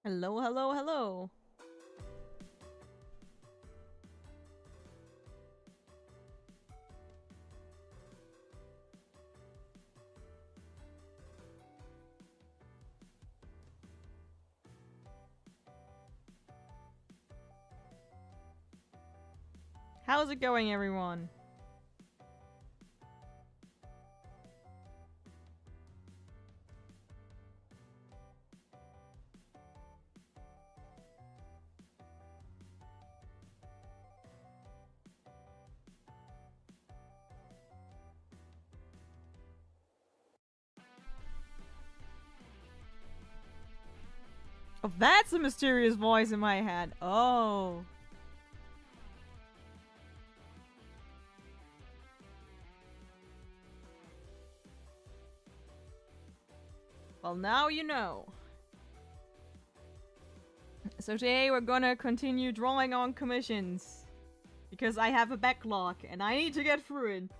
Hello, hello, hello. How's it going, everyone? Oh, that's a mysterious voice in my head. Oh. Well, now you know. So today we're gonna continue drawing on commissions. Because I have a backlog and I need to get through it.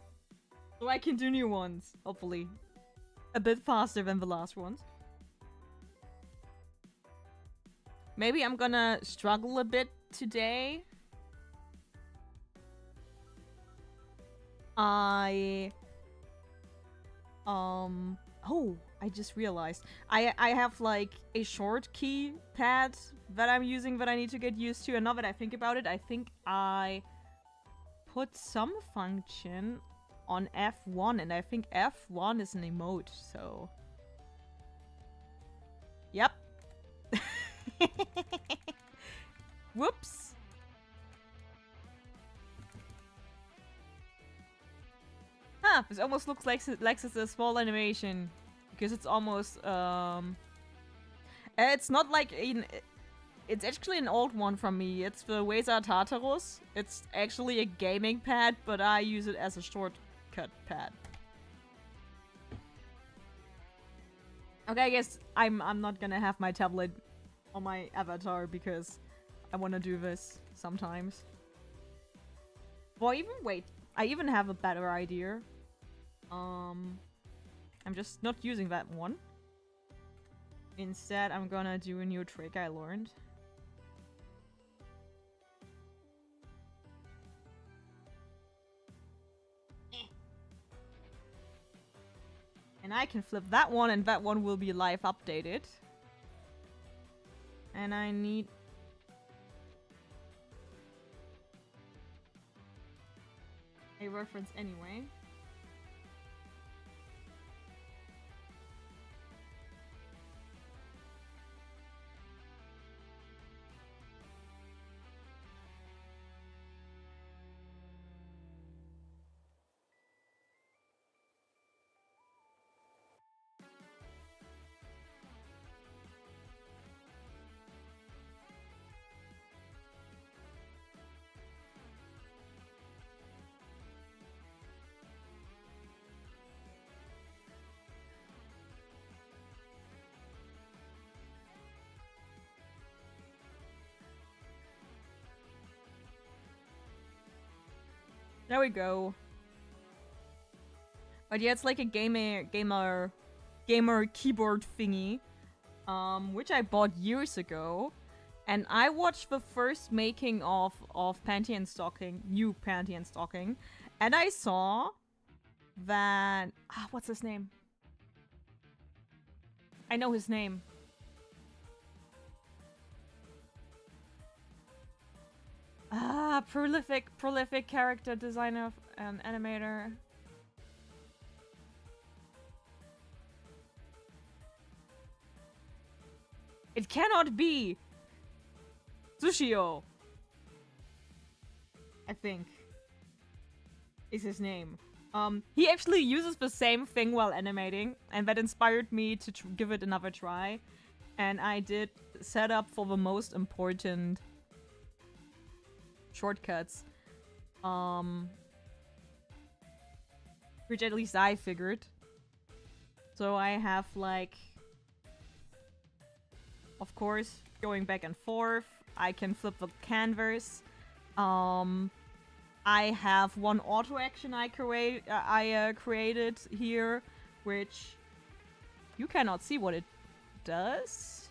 So I can do new ones, hopefully. A bit faster than the last ones. Maybe I'm gonna struggle a bit today. Oh, I just realized. I have like a short key pad that I'm using that I need to get used to. And now that I think about it, I think I put some function on F1, and I think F1 is an emote, so. Yep. Whoops. Huh, this almost looks like it's a small animation. Because it's almost, it's not like in... It's actually an old one from me. It's the Weza Tartarus. It's actually a gaming pad, but I use it as a shortcut pad. Okay, I guess I'm not gonna have my tablet on my avatar because I want to do this sometimes. Well, wait. I even have a better idea. I'm just not using that one. Instead, I'm gonna do a new trick I learned. And I can flip that one, and that one will be live updated. And I need... a reference anyway. There we go. But yeah, it's like a gamer keyboard thingy, which I bought years ago, and I watched the first making of Panty Stocking, new Panty Stocking, and I saw that what's his name? I know his name. Prolific character designer and animator. It cannot be Tsushio, I think, is his name. He actually uses the same thing while animating, and that inspired me to give it another try. And I did set up for the most important shortcuts, which at least I figured. So I have like, of course, going back and forth. I can flip the canvas. I have one auto action I created here, which you cannot see what it does.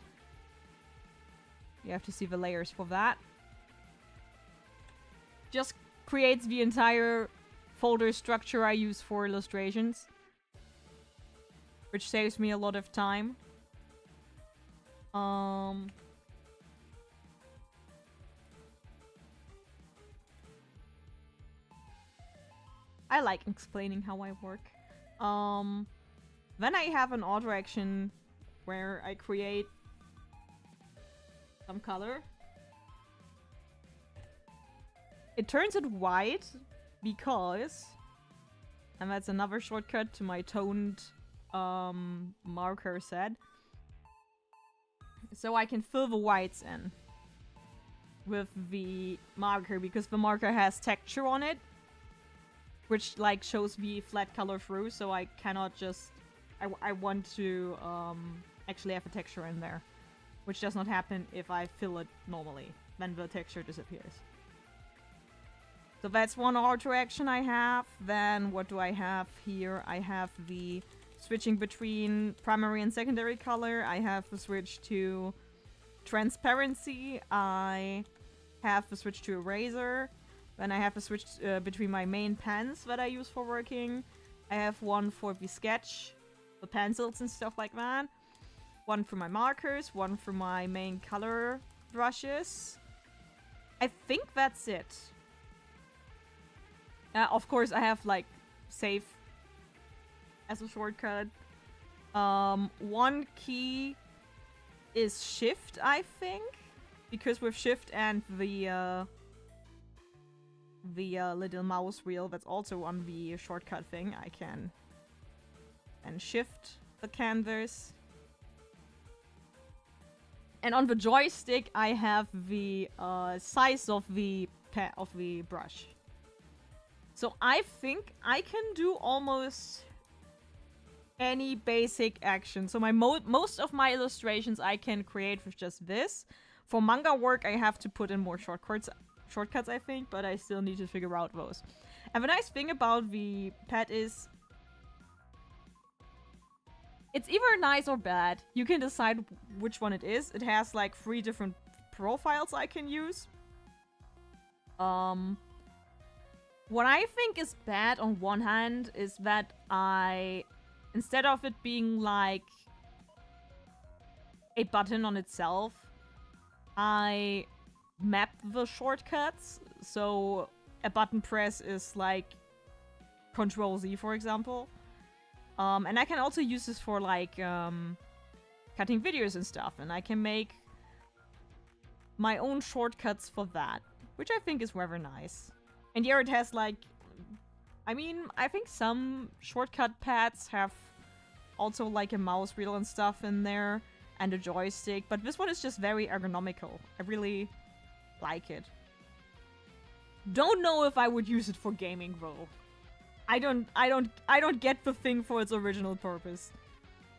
You have to see the layers for that. Just creates the entire folder structure I use for illustrations, which saves me a lot of time. I like explaining how I work. Then I have an auto action where I create some color. It turns it white because, and that's another shortcut to my toned marker set. So I can fill the whites in with the marker because the marker has texture on it, which like shows the flat color through. So I cannot just, I want to actually have a texture in there, which does not happen if I fill it normally. Then the texture disappears. So that's one auto action I have. Then what do I have here? I have the switching between primary and secondary color. I have the switch to transparency. I have the switch to eraser. Then I have the switch between my main pens that I use for working. I have one for the sketch, the pencils and stuff like that. One for my markers, one for my main color brushes. I think that's it. Of course, I have like save as a shortcut. One key is shift, I think, because with shift and the little mouse wheel that's also on the shortcut thing, I can and shift the canvas. And on the joystick, I have the size of the brush. So I think I can do almost any basic action. So my most of my illustrations I can create with just this. For manga work, I have to put in more shortcuts, I think, but I still need to figure out those. And the nice thing about the pad is it's either nice or bad. You can decide which one it is. It has like 3 different profiles I can use. What I think is bad on one hand is that instead of it being like a button on itself, I map the shortcuts. So a button press is like Control Z, for example. And I can also use this for like cutting videos and stuff. And I can make my own shortcuts for that, which I think is rather nice. And here it has like, I mean, I think some shortcut pads have also like a mouse wheel and stuff in there and a joystick, but this one is just very ergonomical. I really like it. Don't know if I would use it for gaming though. I don't get the thing for its original purpose.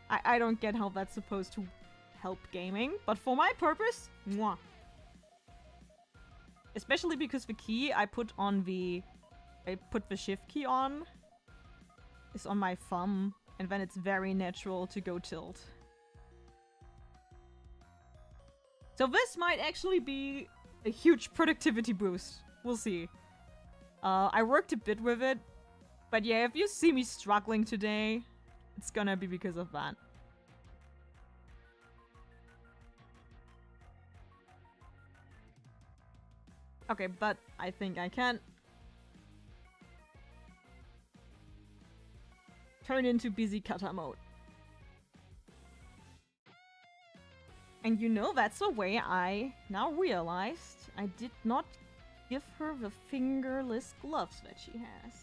I don't get how that's supposed to help gaming, but for my purpose, mwah. Especially because the key I put the shift key on is on my thumb, and then it's very natural to go tilt. So this might actually be a huge productivity boost. We'll see. I worked a bit with it, but yeah, if you see me struggling today, it's gonna be because of that. Okay, but I think I can turn into busy Katta mode. And you know, that's the way I now realized I did not give her the fingerless gloves that she has.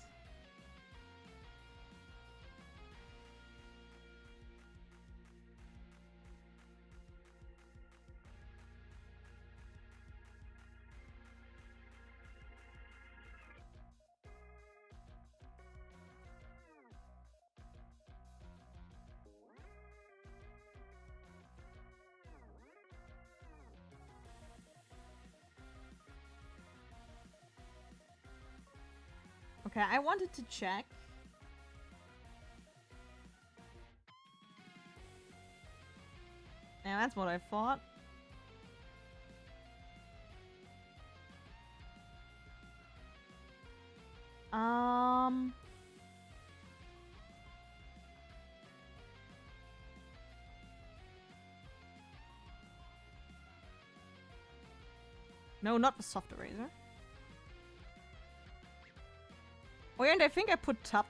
Okay, I wanted to check. Yeah, that's what I thought. No, not the soft eraser. Oh yeah, and I think I put tap.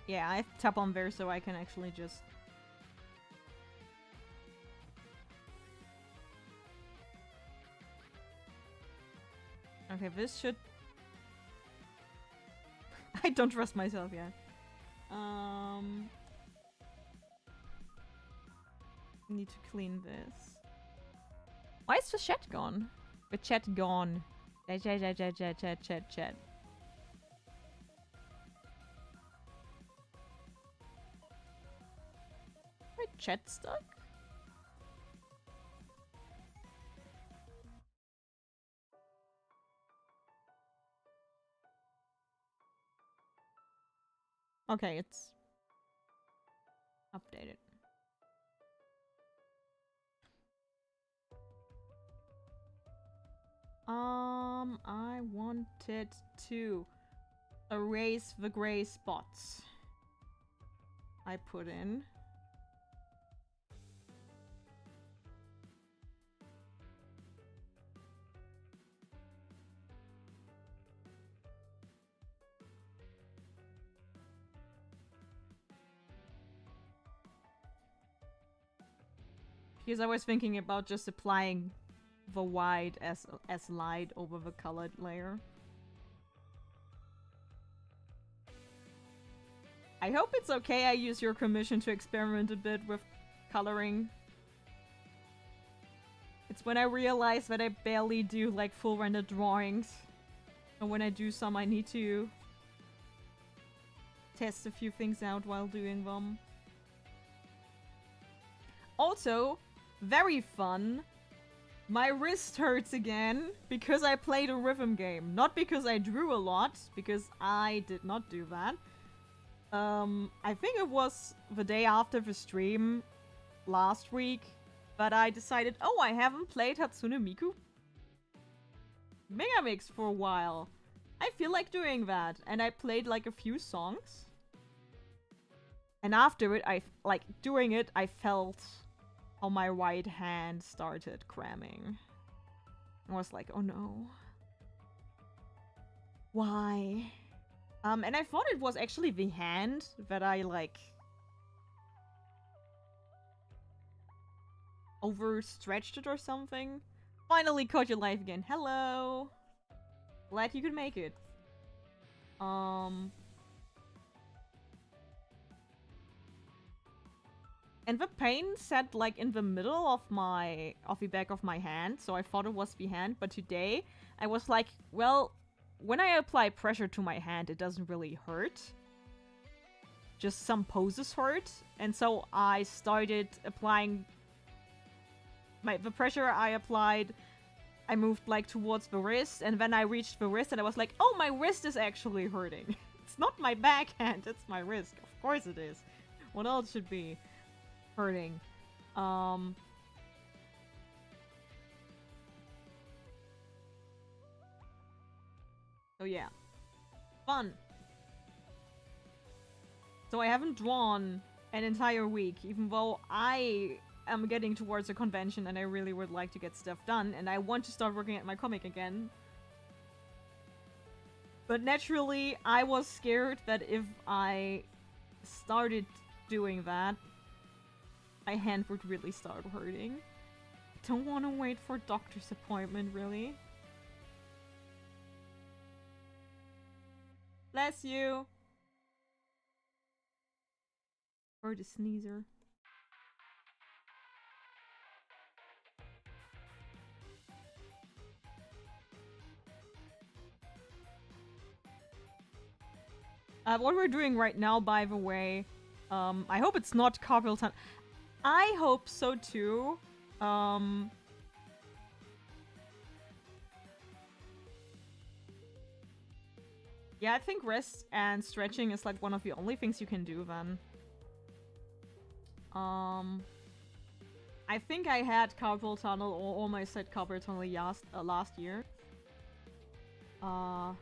Yeah, I have tap on there so I can actually just... Okay, this should... I don't trust myself yet. Need to clean this. Why is the chat gone? The chat gone. Chat. My chat stuck? Okay, it's updated. I wanted to erase the gray spots I put in. Because I was thinking about just applying the white as light over the colored layer. I hope it's okay I use your commission to experiment a bit with coloring. It's when I realize that I barely do like full render drawings. And when I do some I need to test a few things out while doing them. Also, very fun. My wrist hurts again because I played a rhythm game. Not because I drew a lot, because I did not do that. I think it was the day after the stream last week, but I decided, oh, I haven't played Hatsune Miku Megamix for a while. I feel like doing that. And I played like a few songs. And after it, doing it, I felt how my right hand started cramming. I was like, oh no. Why? And I thought it was actually the hand that I, like, overstretched it or something. Finally caught you live again. Hello! Glad you could make it. And the pain sat like in the middle of the back of my hand, so I thought it was the hand, but today I was like, well, when I apply pressure to my hand, it doesn't really hurt. Just some poses hurt, and so I started applying the pressure I applied. I moved like towards the wrist, and then I reached the wrist, and I was like, oh, my wrist is actually hurting. It's not my backhand, it's my wrist. Of course it is. What else should be hurting? So yeah. Fun. So I haven't drawn an entire week, even though I am getting towards a convention and I really would like to get stuff done, and I want to start working at my comic again. But naturally, I was scared that if I started doing that, my hand would really start hurting. I don't want to wait for a doctor's appointment, really. Bless you! Or the sneezer. What we're doing right now, by the way, I hope it's not carpal tunnel. I hope so too. Yeah, I think rest and stretching is like one of the only things you can do then. I think I had carpal tunnel or almost had carpal tunnel last year. I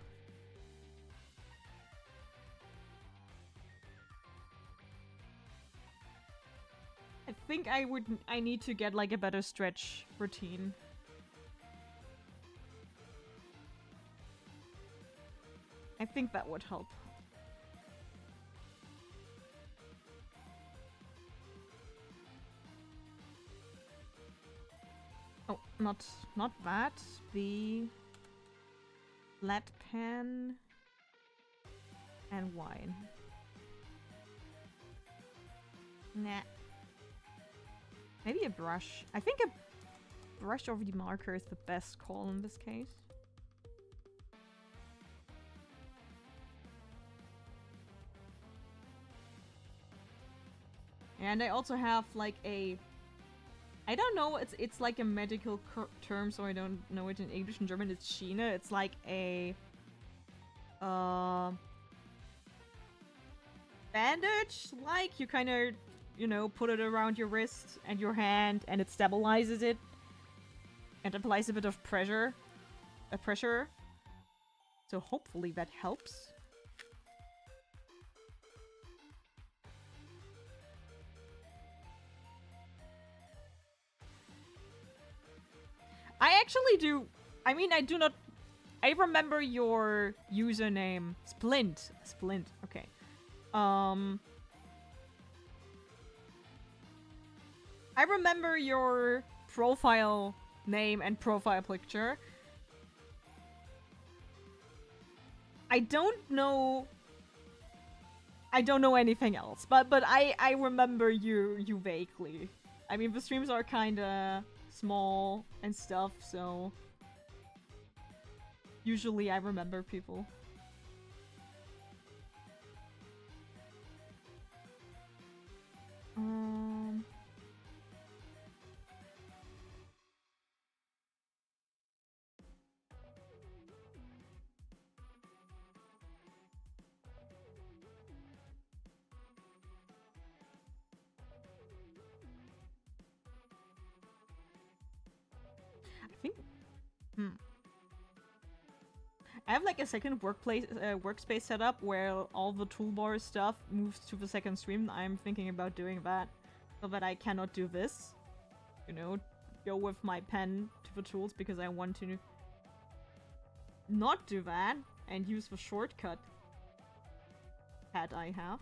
think I need to get like a better stretch routine. I think that would help. Oh, not that. The flat pan and wine. Nah. Maybe a brush. I think a brush over the marker is the best call in this case. And I also have like a... I don't know, it's like a medical term, so I don't know it in English. In German it's Schiene. It's like a... bandage? Like, you kind of, you know, put it around your wrist and your hand, and it stabilizes it. And applies a bit of pressure. So hopefully that helps. I actually do. I mean, I do not. I remember your username. Splint. Okay. I remember your profile name and profile picture. I don't know anything else, but I remember you vaguely. I mean, the streams are kinda small and stuff, so usually I remember people. I think... I have like a second workspace setup where all the toolbar stuff moves to the second stream. I'm thinking about doing that so that I cannot do this. You know, go with my pen to the tools because I want to not do that and use the shortcut pad I have.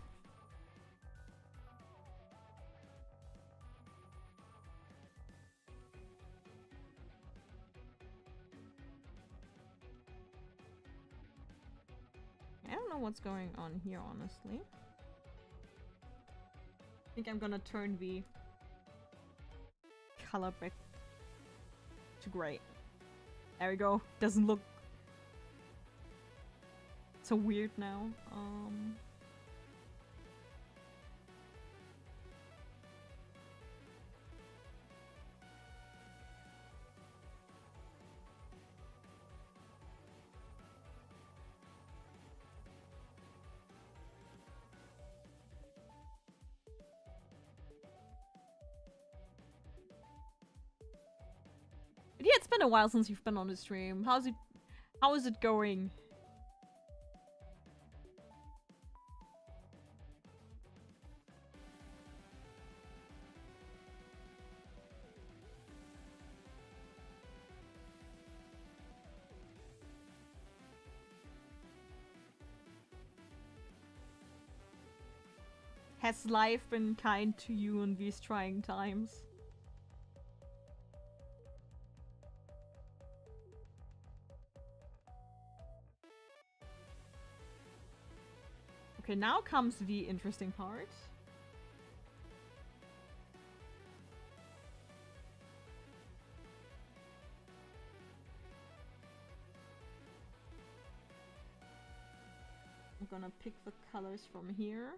I don't know what's going on here, honestly. I think I'm gonna turn the color back to gray. There we go. Doesn't look so weird now. Yeah, it's been a while since you've been on the stream. How is it going? Has life been kind to you in these trying times? Okay, now comes the interesting part. I'm gonna pick the colors from here.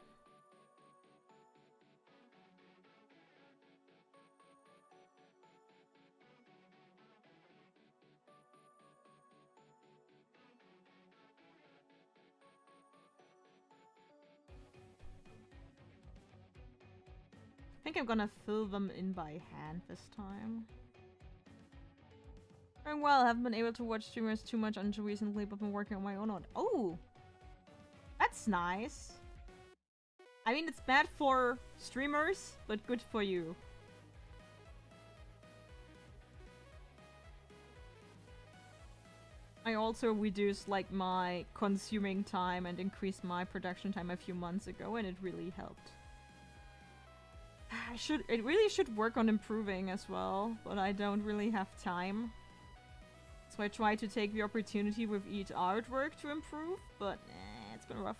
I think I'm gonna fill them in by hand this time. Doing well, haven't been able to watch streamers too much until recently, but been working on my own. Oh! That's nice. I mean, it's bad for streamers, but good for you. I also reduced like my consuming time and increased my production time a few months ago, and it really helped. It really should work on improving as well, but I don't really have time. So I try to take the opportunity with each artwork to improve, but it's been rough.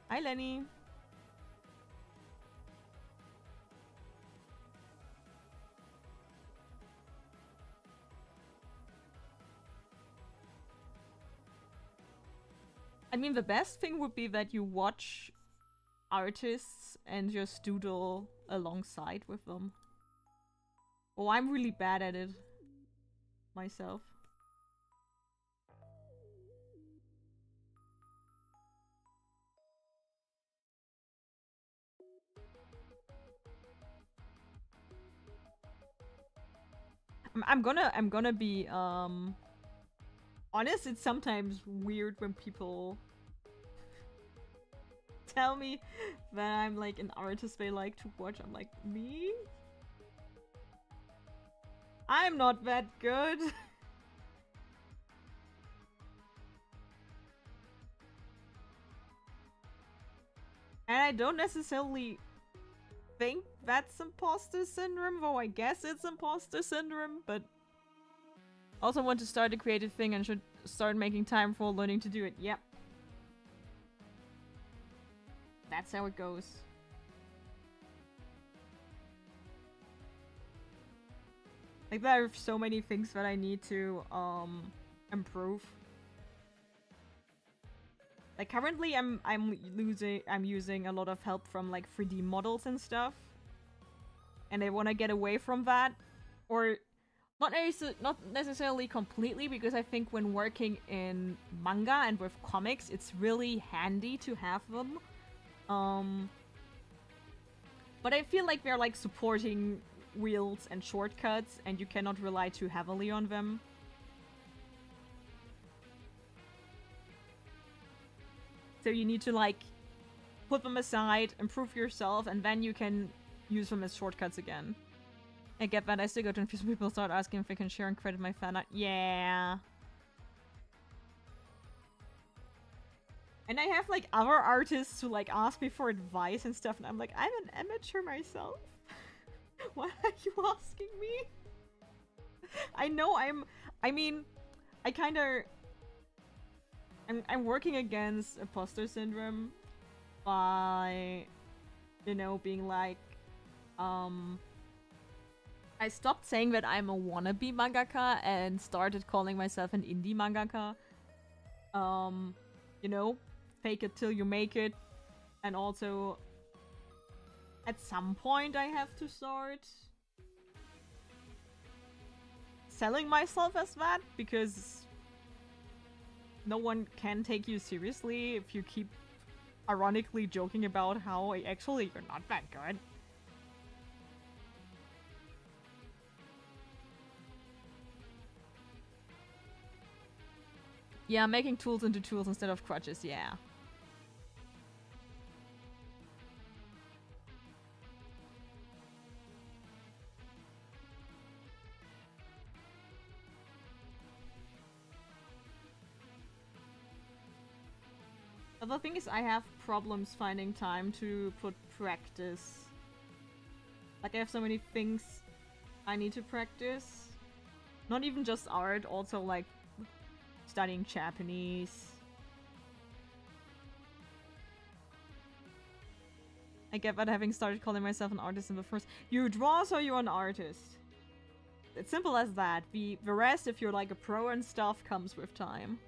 Hi, Lenny. I mean, the best thing would be that you watch artists and just doodle alongside with them. Oh, I'm really bad at it myself. I'm gonna be honest. It's sometimes weird when people tell me that I'm like an artist they like to watch. I'm like, me? I'm not that good. And I don't necessarily think that's imposter syndrome, though I guess it's imposter syndrome, but also want to start a creative thing and should start making time for learning to do it. Yep. That's how it goes. Like, there are so many things that I need to improve. Like, currently I'm using a lot of help from like 3D models and stuff. And I want to get away from that, or not necessarily completely, because I think when working in manga and with comics, it's really handy to have them. But I feel like they're like supporting wheels and shortcuts, and you cannot rely too heavily on them. So you need to like put them aside, improve yourself, and then you can use them as shortcuts again. I get that. I still get confused when people start asking if I can share and credit my fan art. Yeah. And I have like other artists who like ask me for advice and stuff, and I'm like, I'm an amateur myself. Why are you asking me? I know I'm working against imposter syndrome by, you know, being like, I stopped saying that I'm a wannabe mangaka and started calling myself an indie mangaka. You know, fake it till you make it. And also, at some point I have to start selling myself as that, because no one can take you seriously if you keep ironically joking about how actually you're not that good. Yeah, making tools into tools instead of crutches, yeah. But the thing is, I have problems finding time to put practice. Like, I have so many things I need to practice. Not even just art, also like studying Japanese. I get that, having started calling myself an artist in the first. You draw, so you're an artist. It's simple as that. The rest, if you're like a pro and stuff, comes with time.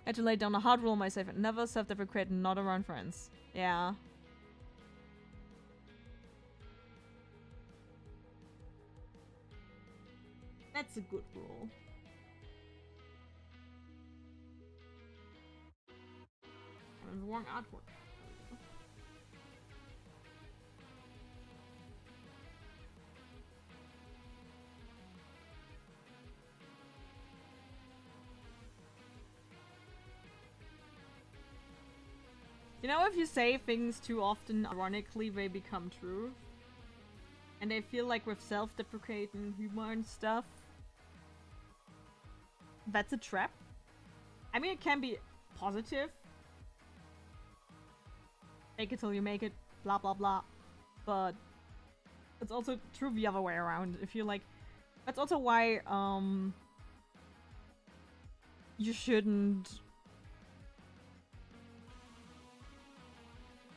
I had to lay down a hard rule myself and never self-deprecate, not around friends. Yeah. That's a good rule. I'm the wrong artwork. You know, if you say things too often, ironically, they become true. And I feel like with self-deprecating humor and stuff, that's a trap. I mean, it can be positive. Fake it till you make it, blah blah blah. But it's also true the other way around. If you like, that's also why you shouldn't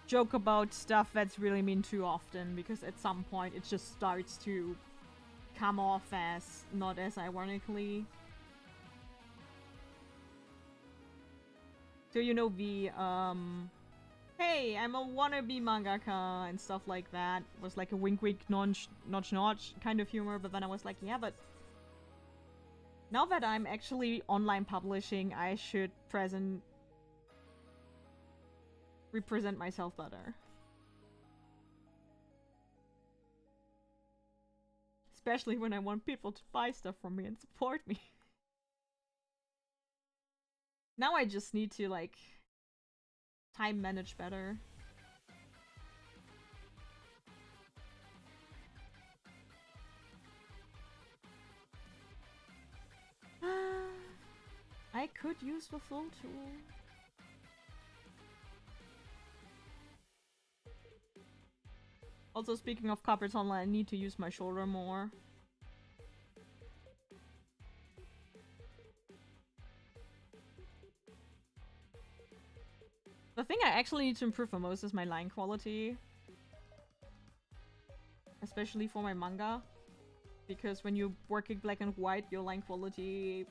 joke about stuff that's really mean too often, because at some point it just starts to come off as not as ironically. So you know the hey, I'm a wannabe mangaka and stuff like that was like a wink wink notch notch kind of humor, but then I was like, yeah, but now that I'm actually online publishing, I should represent myself better. Especially when I want people to buy stuff from me and support me. Now I just need to, like, time manage better. I could use the full tool. Also, speaking of carpets online, I need to use my shoulder more. The thing I actually need to improve the most is my line quality. Especially for my manga. Because when you're working black and white, your line quality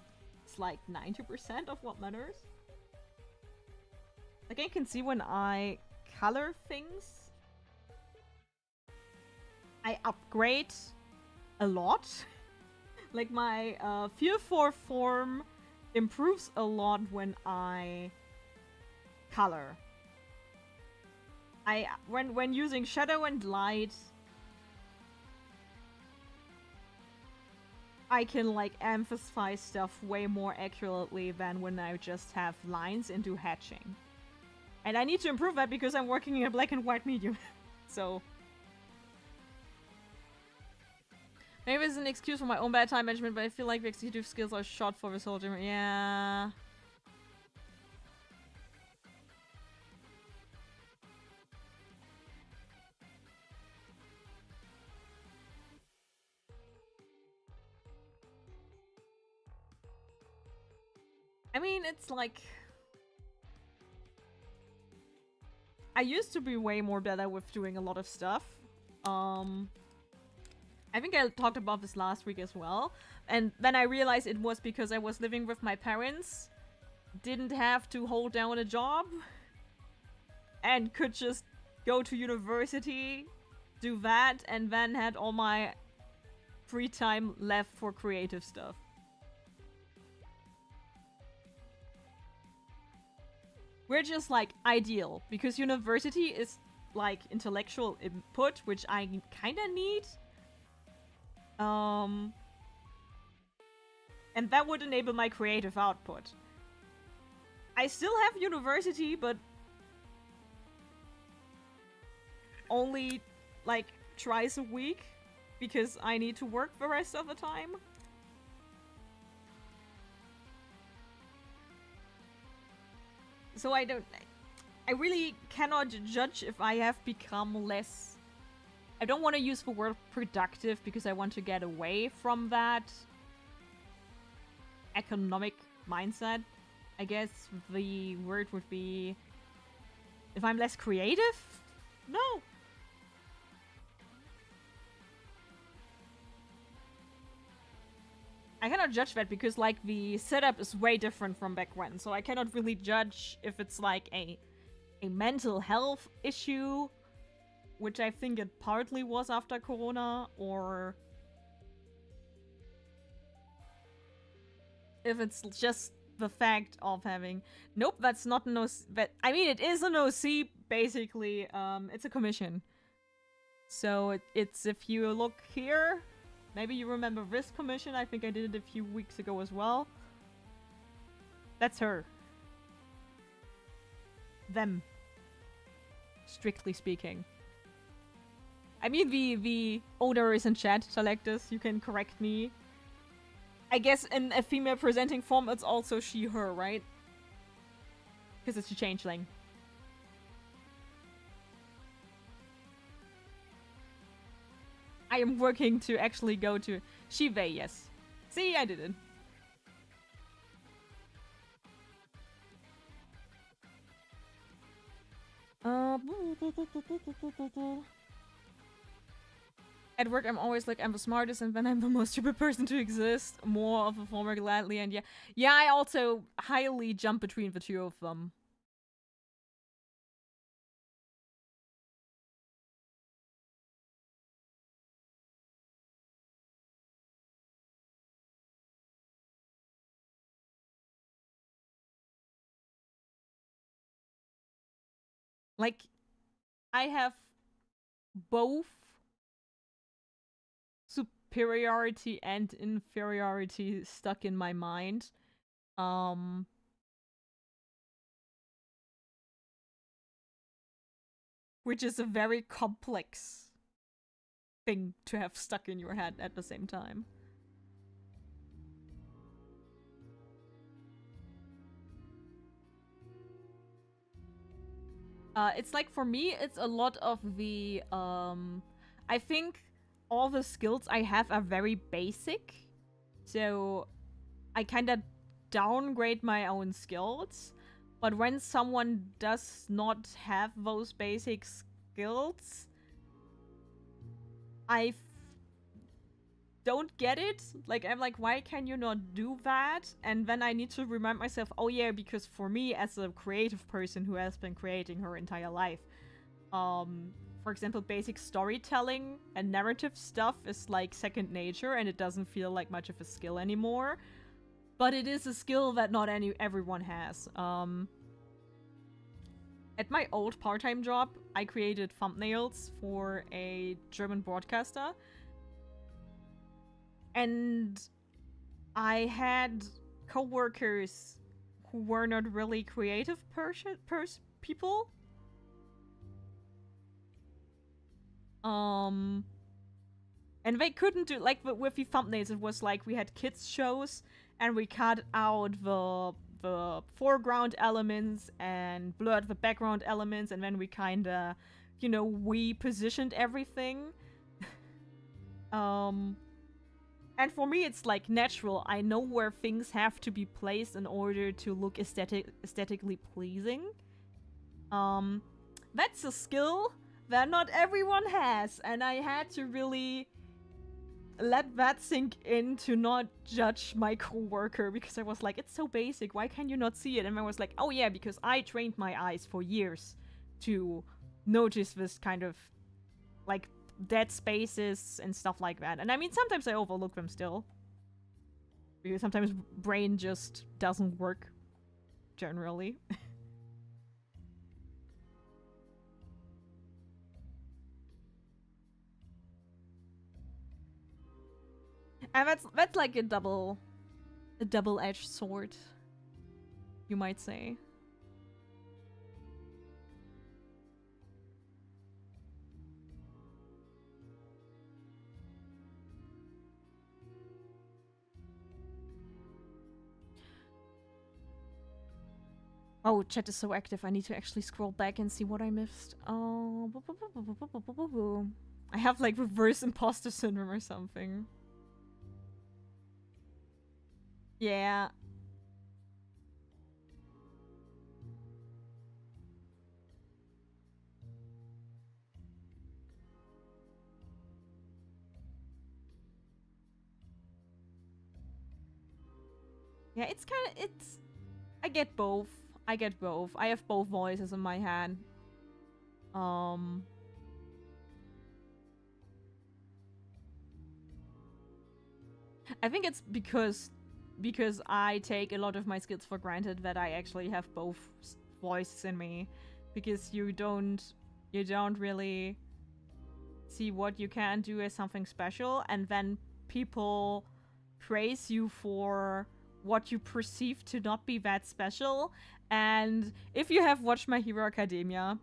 is like 90% of what matters. Like, I can see when I color things, I upgrade a lot. Like, my Fear 4 form improves a lot when I color. When using shadow and light, I can like emphasize stuff way more accurately than when I just have lines into hatching. And I need to improve that because I'm working in a black and white medium. So maybe it's an excuse for my own bad time management, but I feel like the executive skills are shot for this whole gym. Yeah. I mean, it's like, I used to be way more better with doing a lot of stuff. I think I talked about this last week as well. And then I realized it was because I was living with my parents, didn't have to hold down a job, and could just go to university, do that, and then had all my free time left for creative stuff. We're just like ideal, because university is like intellectual input, which I kinda need. And that would enable my creative output. I still have university, but only like twice a week, because I need to work the rest of the time. So I really cannot judge if I have become less. I don't want to use the word productive because I want to get away from that economic mindset. I guess the word would be if I'm less creative? No. I cannot judge that because, like, the setup is way different from back when, so I cannot really judge if it's, like, a mental health issue, which I think it partly was after Corona, or if it's just the fact of having... Nope, that's not an OC... I mean, it is an OC, basically. It's a commission. So it's, if you look here... Maybe you remember this commission. I think I did it a few weeks ago as well. That's her. Them. strictly speaking. I mean, the owner is in chat, Selectus. You can correct me. I guess in a female presenting form, it's also she, her, right? Because it's a changeling. I am working to actually go to Shive, yes. See, I did it. At work, I'm always like, I'm the smartest, and then I'm the most stupid person to exist. More of a former gladly, and yeah. Yeah, I also highly jump between the two of them. Like, I have both superiority and inferiority stuck in my mind. Which is a very complex thing to have stuck in your head at the same time. It's like, for me, it's a lot of the, I think all the skills I have are very basic. So I kind of downgrade my own skills. But when someone does not have those basic skills, I don't get it. Like, I'm like, why can you not do that? And then I need to remind myself, oh yeah, because for me, as a creative person who has been creating her entire life, for example, basic storytelling and narrative stuff is like second nature, and it doesn't feel like much of a skill anymore. But it is a skill that not everyone has. At my old part-time job, I created thumbnails for a German broadcaster. And I had coworkers who were not really creative people. And they couldn't do, like, with the thumbnails, it was like we had kids shows and we cut out the foreground elements and blurred the background elements, and then we kinda, you know, we positioned everything. And for me, it's like natural. I know where things have to be placed in order to look aesthetically pleasing. That's a skill that not everyone has, and I had to really let that sink in to not judge my coworker, because I was like, it's so basic, why can you not see it? And I was like, oh yeah, because I trained my eyes for years to notice this kind of, like, dead spaces and stuff like that. And I mean, sometimes I overlook them still, because sometimes brain just doesn't work generally. And that's like a double-edged sword, you might say. Oh, chat is so active. I need to actually scroll back and see what I missed. Oh, I have like reverse imposter syndrome or something. Yeah. Yeah, it's kind of, it's, I get both. I get both. I have both voices in my head. I think it's because I take a lot of my skills for granted that I actually have both voices in me, because you don't really see what you can do as something special, and then people praise you for what you perceive to not be that special. And if you have watched My Hero Academia,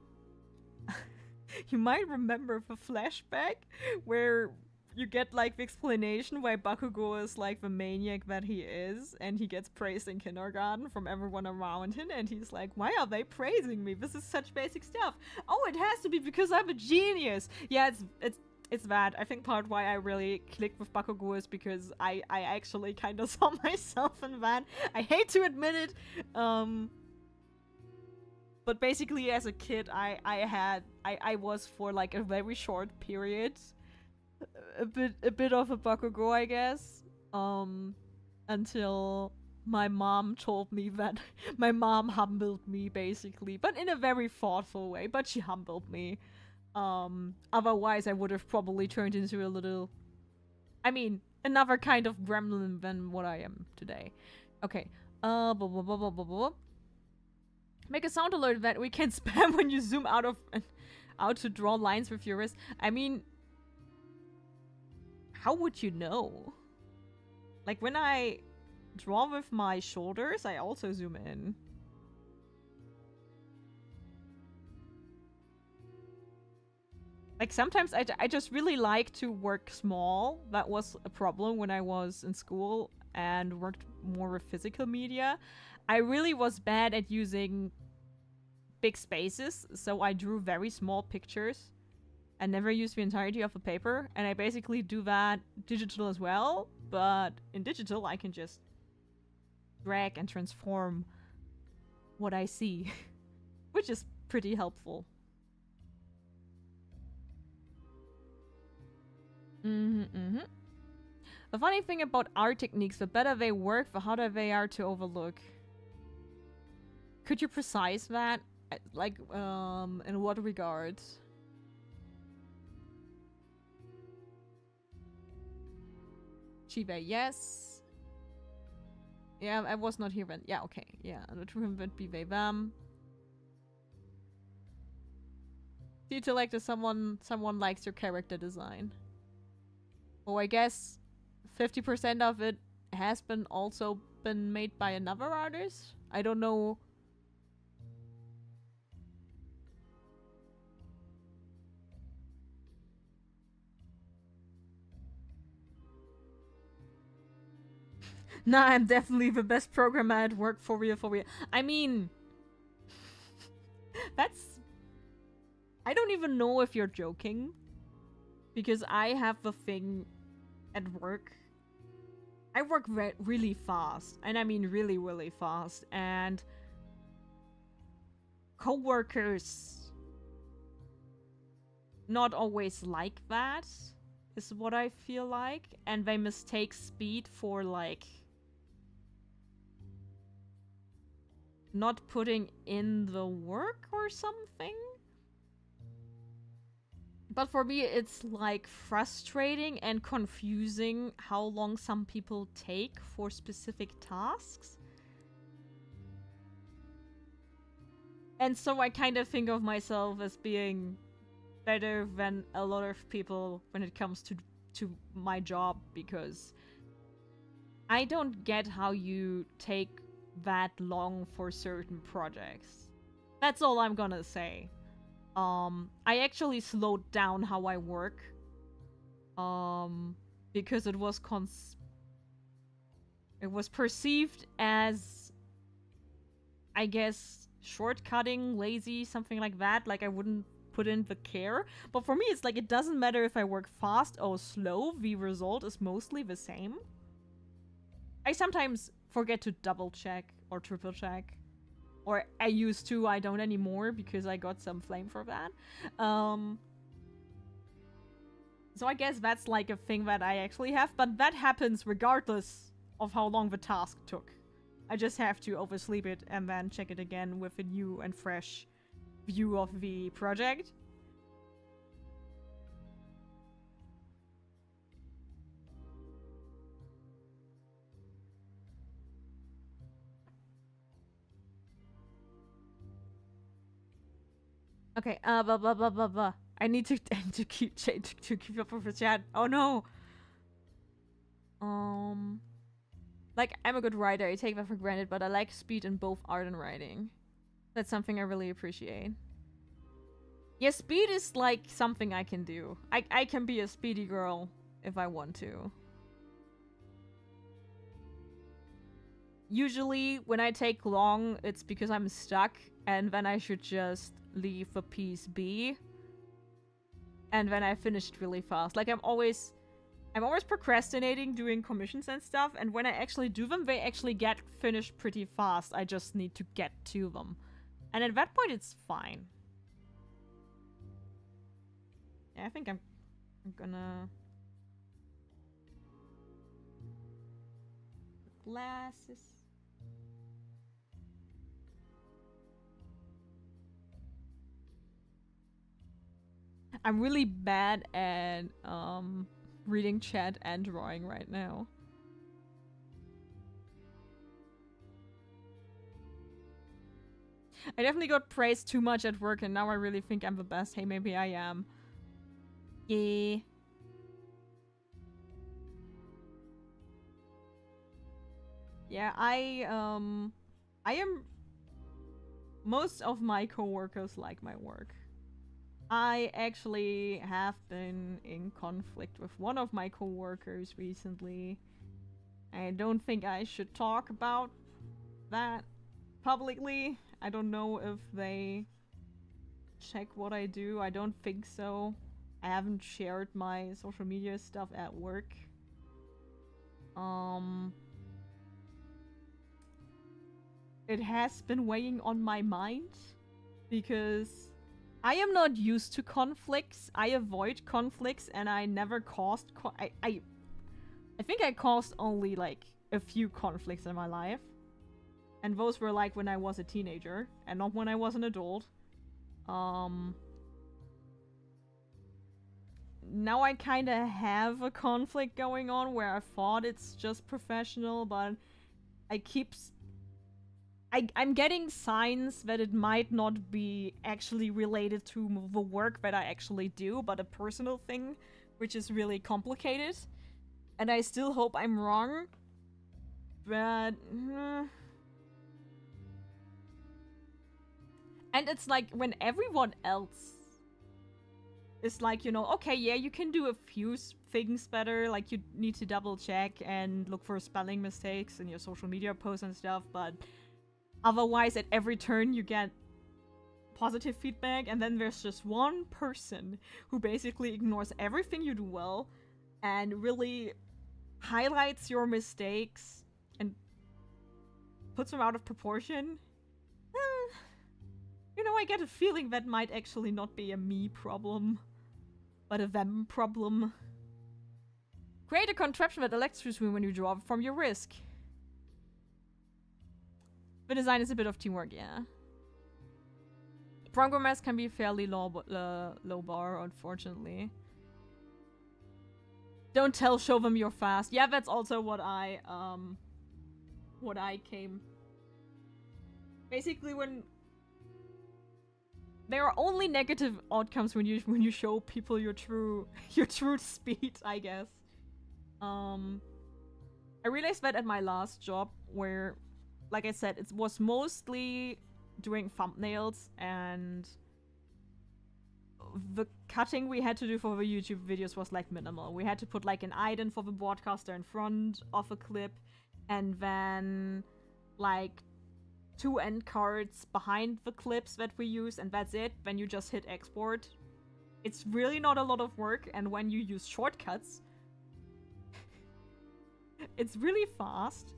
You might remember the flashback where you get like the explanation why Bakugo is like the maniac that he is, and he gets praised in kindergarten from everyone around him, and he's like, why are they praising me? This is such basic stuff. Oh, it has to be because I'm a genius. Yeah, it's that. I think part why I really clicked with Bakugo is because I actually kind of saw myself in that. I hate to admit it. But basically, as a kid, I was for like a very short period a bit of a Bakugo, I guess. Until my mom told me that my mom humbled me basically, but in a very thoughtful way. But she humbled me. Otherwise, I would have probably turned into a little, I mean, another kind of gremlin than what I am today. Okay. Blah, blah, blah, blah, blah, blah. Make a sound alert that we can spam when you zoom out to draw lines with your wrist. I mean, how would you know? Like when I draw with my shoulders, I also zoom in. Like sometimes I just really like to work small. That was a problem when I was in school and worked more with physical media. I really was bad at using big spaces, so I drew very small pictures and never used the entirety of the paper. And I basically do that digital as well, but in digital I can just drag and transform what I see, which is pretty helpful. The funny thing about art techniques, the better they work, the harder they are to overlook. Could you precise that? Like, in what regards? Chiba, yes. Yeah, I was not here then. Yeah, okay. Yeah, the truth would be they, them. Detail like someone likes your character design. Oh, I guess 50% of it has been also been made by another artist. I don't know. Nah, I'm definitely the best programmer at work for real, for real. I mean, that's... I don't even know if you're joking. Because I have the thing at work. I work really fast. And I mean really, really fast. And coworkers not always like that, is what I feel like. And they mistake speed for like not putting in the work or something. But for me, it's like frustrating and confusing how long some people take for specific tasks. And so I kind of think of myself as being better than a lot of people when it comes to my job, because I don't get how you take that long for certain projects. That's all I'm gonna say. I actually slowed down how I work. Because it was perceived as, I guess, shortcutting, lazy, something like that. Like I wouldn't put in the care. But for me, it's like it doesn't matter if I work fast or slow. The result is mostly the same. I sometimes forget to double check or triple check. Or I used to, I don't anymore because I got some flame for that. So I guess that's like a thing that I actually have, but that happens regardless of how long the task took. I just have to oversleep it and then check it again with a new and fresh view of the project. Okay, blah blah blah blah blah. I need to keep up with the chat. Oh no. Like I'm a good writer. I take that for granted, but I like speed in both art and writing. That's something I really appreciate. Yeah, speed is like something I can do. I can be a speedy girl if I want to. Usually when I take long, it's because I'm stuck and then I should just leave a piece be. And then I finish it really fast. Like I'm always procrastinating doing commissions and stuff, and when I actually do them, they actually get finished pretty fast. I just need to get to them. And at that point, it's fine. Yeah, I think I'm gonna... Glasses. I'm really bad at, reading chat and drawing right now. I definitely got praised too much at work and now I really think I'm the best. Hey, maybe I am. Yeah. Yeah, I am... Most of my coworkers like my work. I actually have been in conflict with one of my coworkers recently. I don't think I should talk about that publicly. I don't know if they check what I do. I don't think so. I haven't shared my social media stuff at work. It has been weighing on my mind because I am not used to conflicts. I avoid conflicts and I never caused I think I caused only like a few conflicts in my life. And those were like when I was a teenager and not when I was an adult. Now I kind of have a conflict going on where I thought it's just professional, but I'm getting signs that it might not be actually related to the work that I actually do, but a personal thing, which is really complicated. And I still hope I'm wrong, but... And it's like when everyone else is like, you know, okay, yeah, you can do a few things better, like you need to double check and look for spelling mistakes in your social media posts and stuff, but otherwise at every turn you get positive feedback, and then there's just one person who basically ignores everything you do well and really highlights your mistakes and puts them out of proportion. You know, I get a feeling that might actually not be a me problem, but a them problem. Create a contraption that electrocutes you when you draw from your risk. The design is a bit of teamwork, yeah. Programmers can be fairly low bar, unfortunately. Don't show them you're fast. Yeah, that's also what I came. Basically, when there are only negative outcomes when you show people your true speed, I guess. I realized that at my last job, where, like I said, it was mostly doing thumbnails, and the cutting we had to do for the YouTube videos was like minimal. We had to put like an ident for the broadcaster in front of a clip, and then like 2 end cards behind the clips that we use, and that's it. Then you just hit export. It's really not a lot of work, and when you use shortcuts, it's really fast.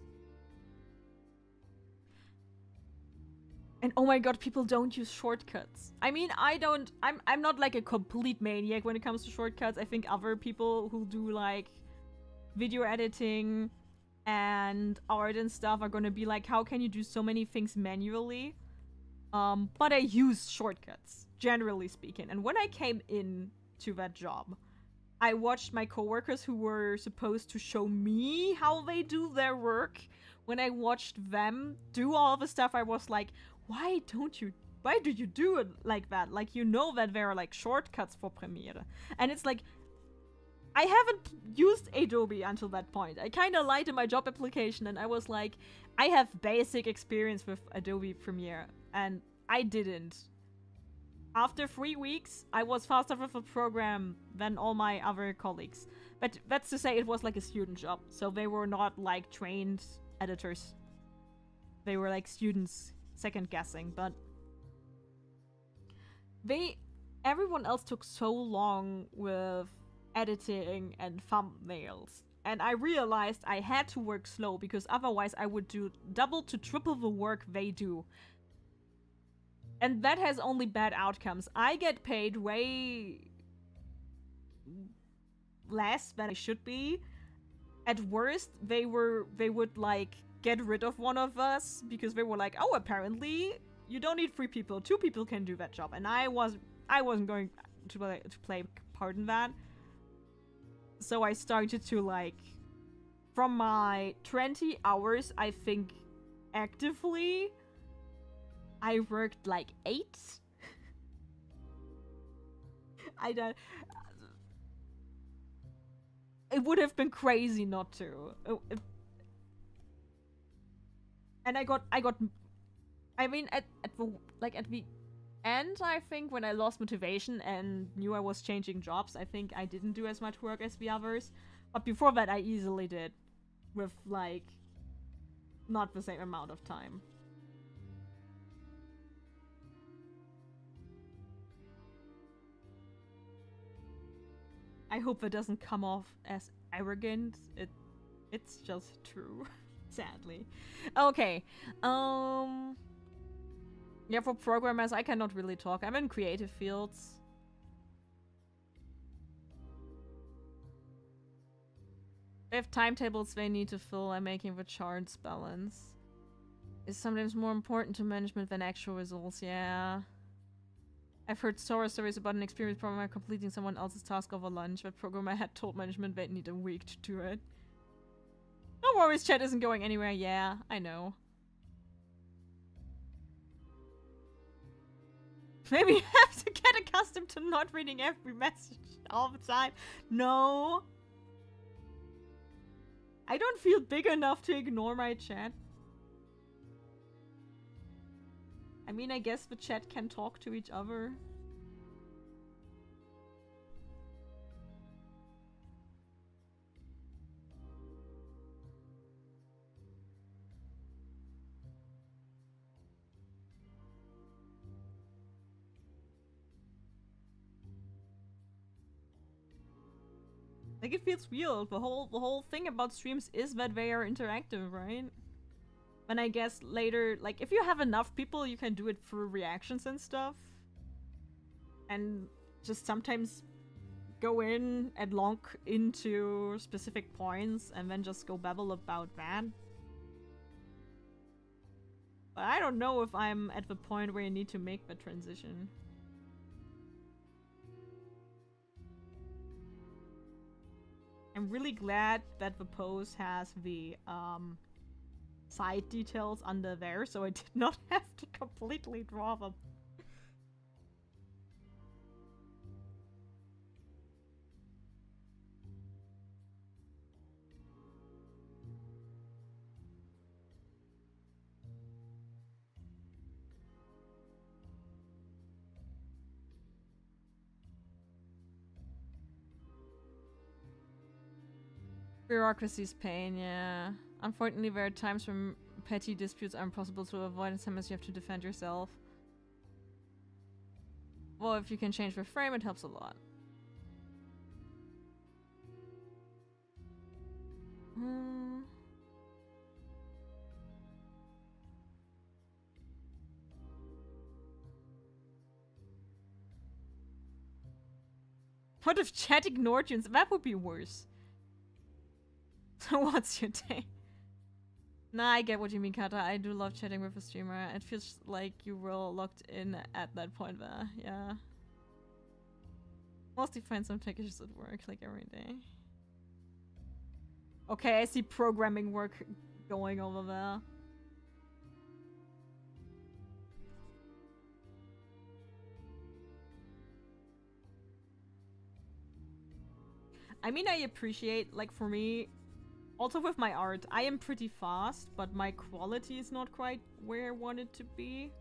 And oh my god, people don't use shortcuts. I mean, I'm not like a complete maniac when it comes to shortcuts. I think other people who do like video editing and art and stuff are gonna be like, how can you do so many things manually? But I use shortcuts, generally speaking. And when I came in to that job, I watched my coworkers who were supposed to show me how they do their work. When I watched them do all the stuff, I was like, why do you do it like that? Like, you know that there are like shortcuts for Premiere. And it's like, I haven't used Adobe until that point. I kind of lied in my job application and I was like, I have basic experience with Adobe Premiere, and I didn't. After 3 weeks, I was faster with the program than all my other colleagues. But that's to say, it was like a student job, so they were not like trained editors. They were like students second guessing, but everyone else took so long with editing and thumbnails. And I realized I had to work slow because otherwise I would do double to triple the work they do. And that has only bad outcomes. I get paid way less than I should be. At worst, they would like get rid of one of us because they were like, oh, apparently you don't need 3 people. 2 people can do that job. And I wasn't going to play part in that. So I started to like, from my 20 hours, I think actively, I worked like 8. I don't. It would have been crazy not to. And I got. I mean, at the end, I think when I lost motivation and knew I was changing jobs, I think I didn't do as much work as the others. But before that, I easily did, with like not the same amount of time. I hope that doesn't come off as arrogant. It's just true, sadly. Okay. Yeah, for programmers, I cannot really talk. I'm in creative fields. They have timetables they need to fill and making the charts balance is sometimes more important to management than actual results, yeah. I've heard horror stories about an experienced programmer completing someone else's task over lunch. That programmer had told management they'd need a week to do it. No worries, chat isn't going anywhere. Yeah, I know. Maybe you have to get accustomed to not reading every message all the time. No. I don't feel big enough to ignore my chat. I mean, I guess the chat can talk to each other. Like, it feels real. The whole thing about streams is that they are interactive, right? And I guess later, like, if you have enough people, you can do it through reactions and stuff. And just sometimes go in and log into specific points and then just go babble about that. But I don't know if I'm at the point where you need to make the transition. I'm really glad that the pose has the side details under there, so I did not have to completely draw them. Bureaucracy's pain, yeah. Unfortunately, there are times when petty disputes are impossible to avoid, and sometimes you have to defend yourself. Well, if you can change the frame, it helps a lot. What if chat ignored you? That would be worse. So what's your day? Nah, I get what you mean, Katta. I do love chatting with a streamer. It feels like you were locked in at that point there. Yeah. Mostly find some tech issues at work, like every day. Okay, I see programming work going over there. I mean, I appreciate, like, for me, also with my art, I am pretty fast, but my quality is not quite where I want it to be.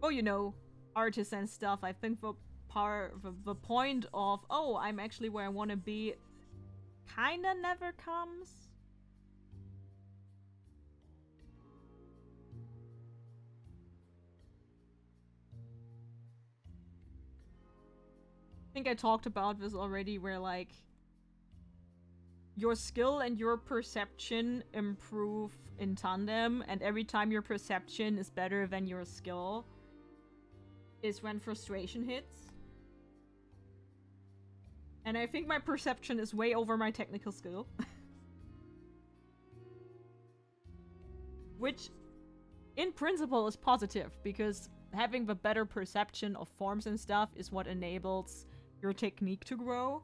well, you know, artists and stuff. I think the point of, oh, I'm actually where I want to be, kinda never comes. I think I talked about this already, where like your skill and your perception improve in tandem, and every time your perception is better than your skill is when frustration hits. And I think my perception is way over my technical skill. Which, in principle, is positive, because having the better perception of forms and stuff is what enables your technique to grow.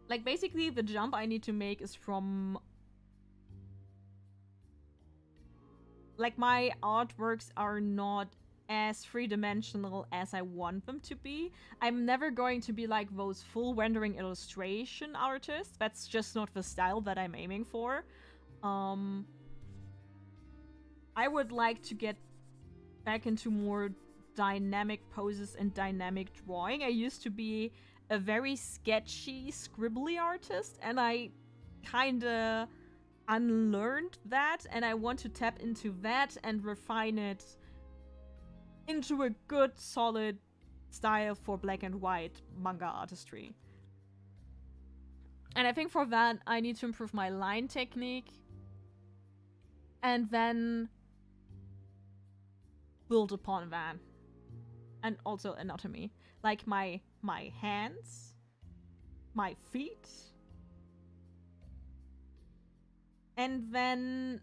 Like, basically, the jump I need to make is from... Like, my artworks are not as three-dimensional as I want them to be. I'm never going to be like those full rendering illustration artists. That's just not the style that I'm aiming for. I would like to get back into more dynamic poses and dynamic drawing. I used to be a very sketchy, scribbly artist, and I kinda unlearned that, and I want to tap into that and refine it into a good, solid style for black and white manga artistry. And I think for that, I need to improve my line technique, and then build upon that. And also anatomy. Like my hands, my feet, and then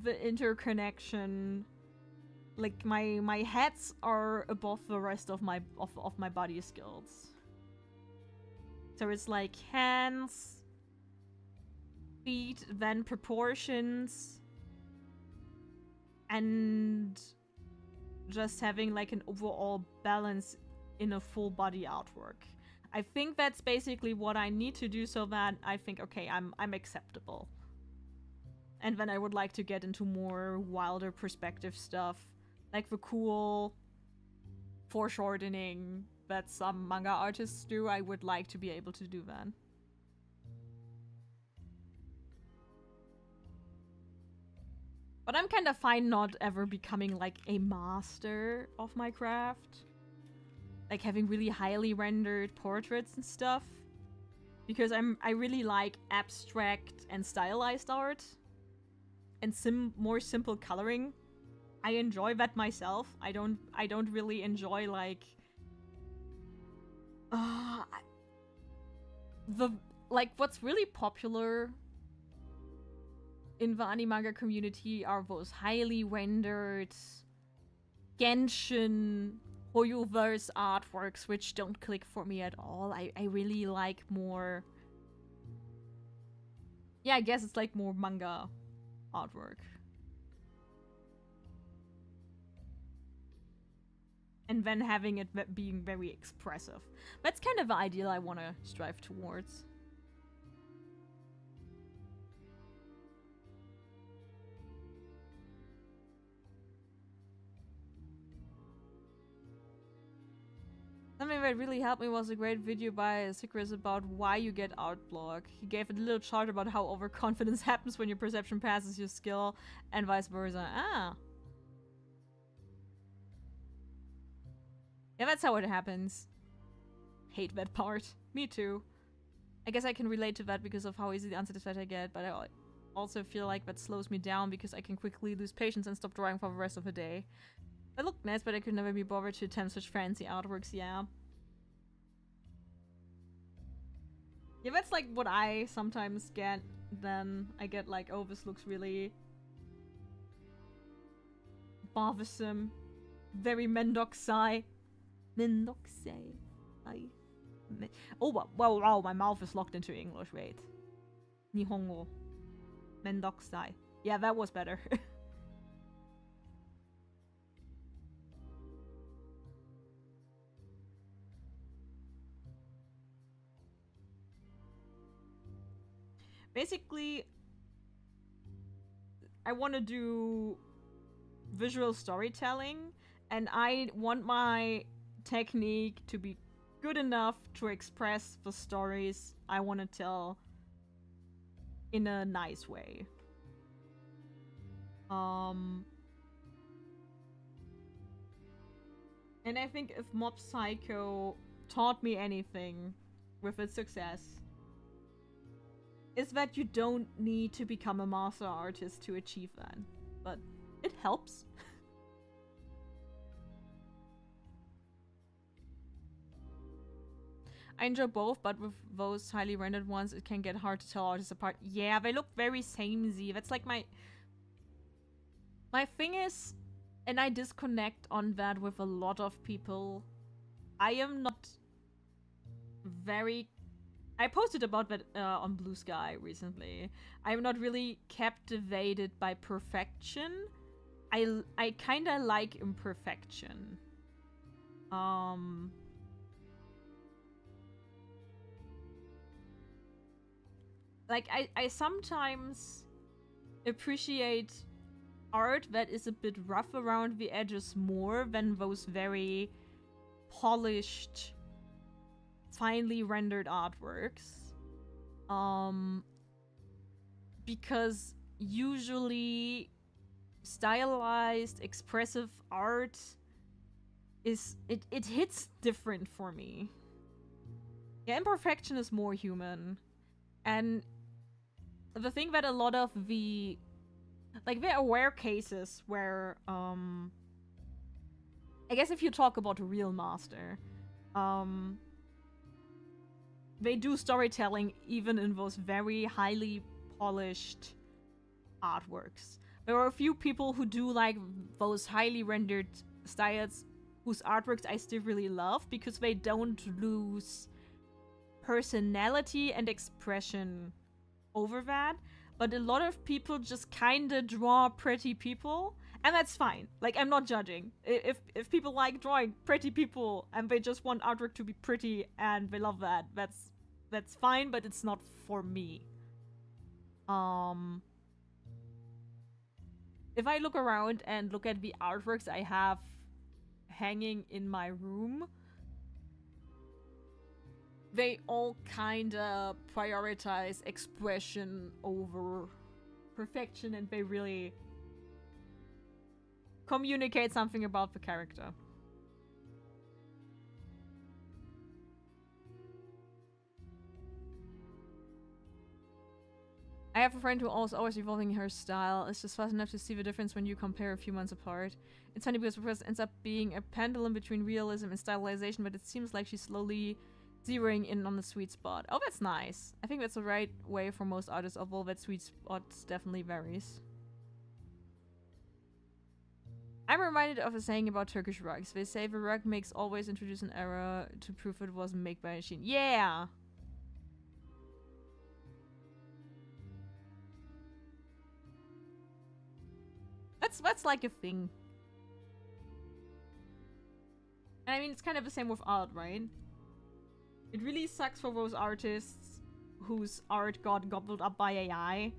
the interconnection. Like my heads are above the rest of my body skills. So it's like hands, feet, then proportions, and just having like an overall balance in a full body artwork. I think that's basically what I need to do, so that I think, okay, I'm acceptable. And then I would like to get into more wilder perspective stuff, like the cool foreshortening that some manga artists do. I would like to be able to do that. But I'm kind of fine not ever becoming like a master of my craft. Like having really highly rendered portraits and stuff. Because I really like abstract and stylized art. And more simple coloring. I enjoy that myself. I don't really enjoy like what's really popular in the animanga community are those highly rendered Genshin Hoyoverse artworks, which don't click for me at all. I really like more... Yeah, I guess it's like more manga artwork. And then having it being very expressive. That's kind of the ideal I want to strive towards. Something that really helped me was a great video by Sikris about why you get outblock. He gave a little chart about how overconfidence happens when your perception passes your skill and vice versa. Ah. Yeah, that's how it happens. Hate that part. Me too. I guess I can relate to that because of how easy the unsatisfied I get, but I also feel like that slows me down because I can quickly lose patience and stop drawing for the rest of the day. They look nice, but I could never be bothered to attempt such fancy artworks, yeah. Yeah, that's like what I sometimes get. Then I get like, oh, this looks really bothersome. Very Mendokusai. Mendokusai. Oh, wow, my mouth is locked into English, wait. Nihongo. Mendokusai. Yeah, that was better. Basically, I want to do visual storytelling, and I want my technique to be good enough to express the stories I want to tell in a nice way. And I think if Mob Psycho taught me anything with its success, is that you don't need to become a master artist to achieve that. But it helps. I enjoy both, but with those highly rendered ones, it can get hard to tell artists apart. Yeah, they look very samey. That's like my thing is, and I disconnect on that with a lot of people. I am not very... I posted about that on Blue Sky recently. I'm not really captivated by perfection. I kind of like imperfection. Like, I sometimes appreciate art that is a bit rough around the edges more than those very polished, finely rendered artworks. Because usually stylized, expressive art is it hits different for me. Yeah, imperfection is more human. And the thing that a lot of the... Like, there are rare cases where, I guess if you talk about a real master, they do storytelling even in those very highly polished artworks. There are a few people who do, like, those highly rendered styles whose artworks I still really love because they don't lose personality and expression over that. But a lot of people just kind of draw pretty people, and that's fine. Like, I'm not judging. If people like drawing pretty people and they just want artwork to be pretty and they love that, that's fine, but it's not for me. If I look around and look at the artworks I have hanging in my room, they all kind of prioritize expression over perfection, and they really communicate something about the character. I have a friend who is always evolving her style. It's just fast enough to see the difference when you compare a few months apart. It's funny because the process ends up being a pendulum between realism and stylization, but it seems like she's slowly zeroing in on the sweet spot. Oh, that's nice. I think that's the right way for most artists, although that sweet spot definitely varies. I'm reminded of a saying about Turkish rugs. They say the rug makes always introduce an error to prove it wasn't made by a machine. Yeah! That's like a thing. And I mean, it's kind of the same with art, right? It really sucks for those artists whose art got gobbled up by AI.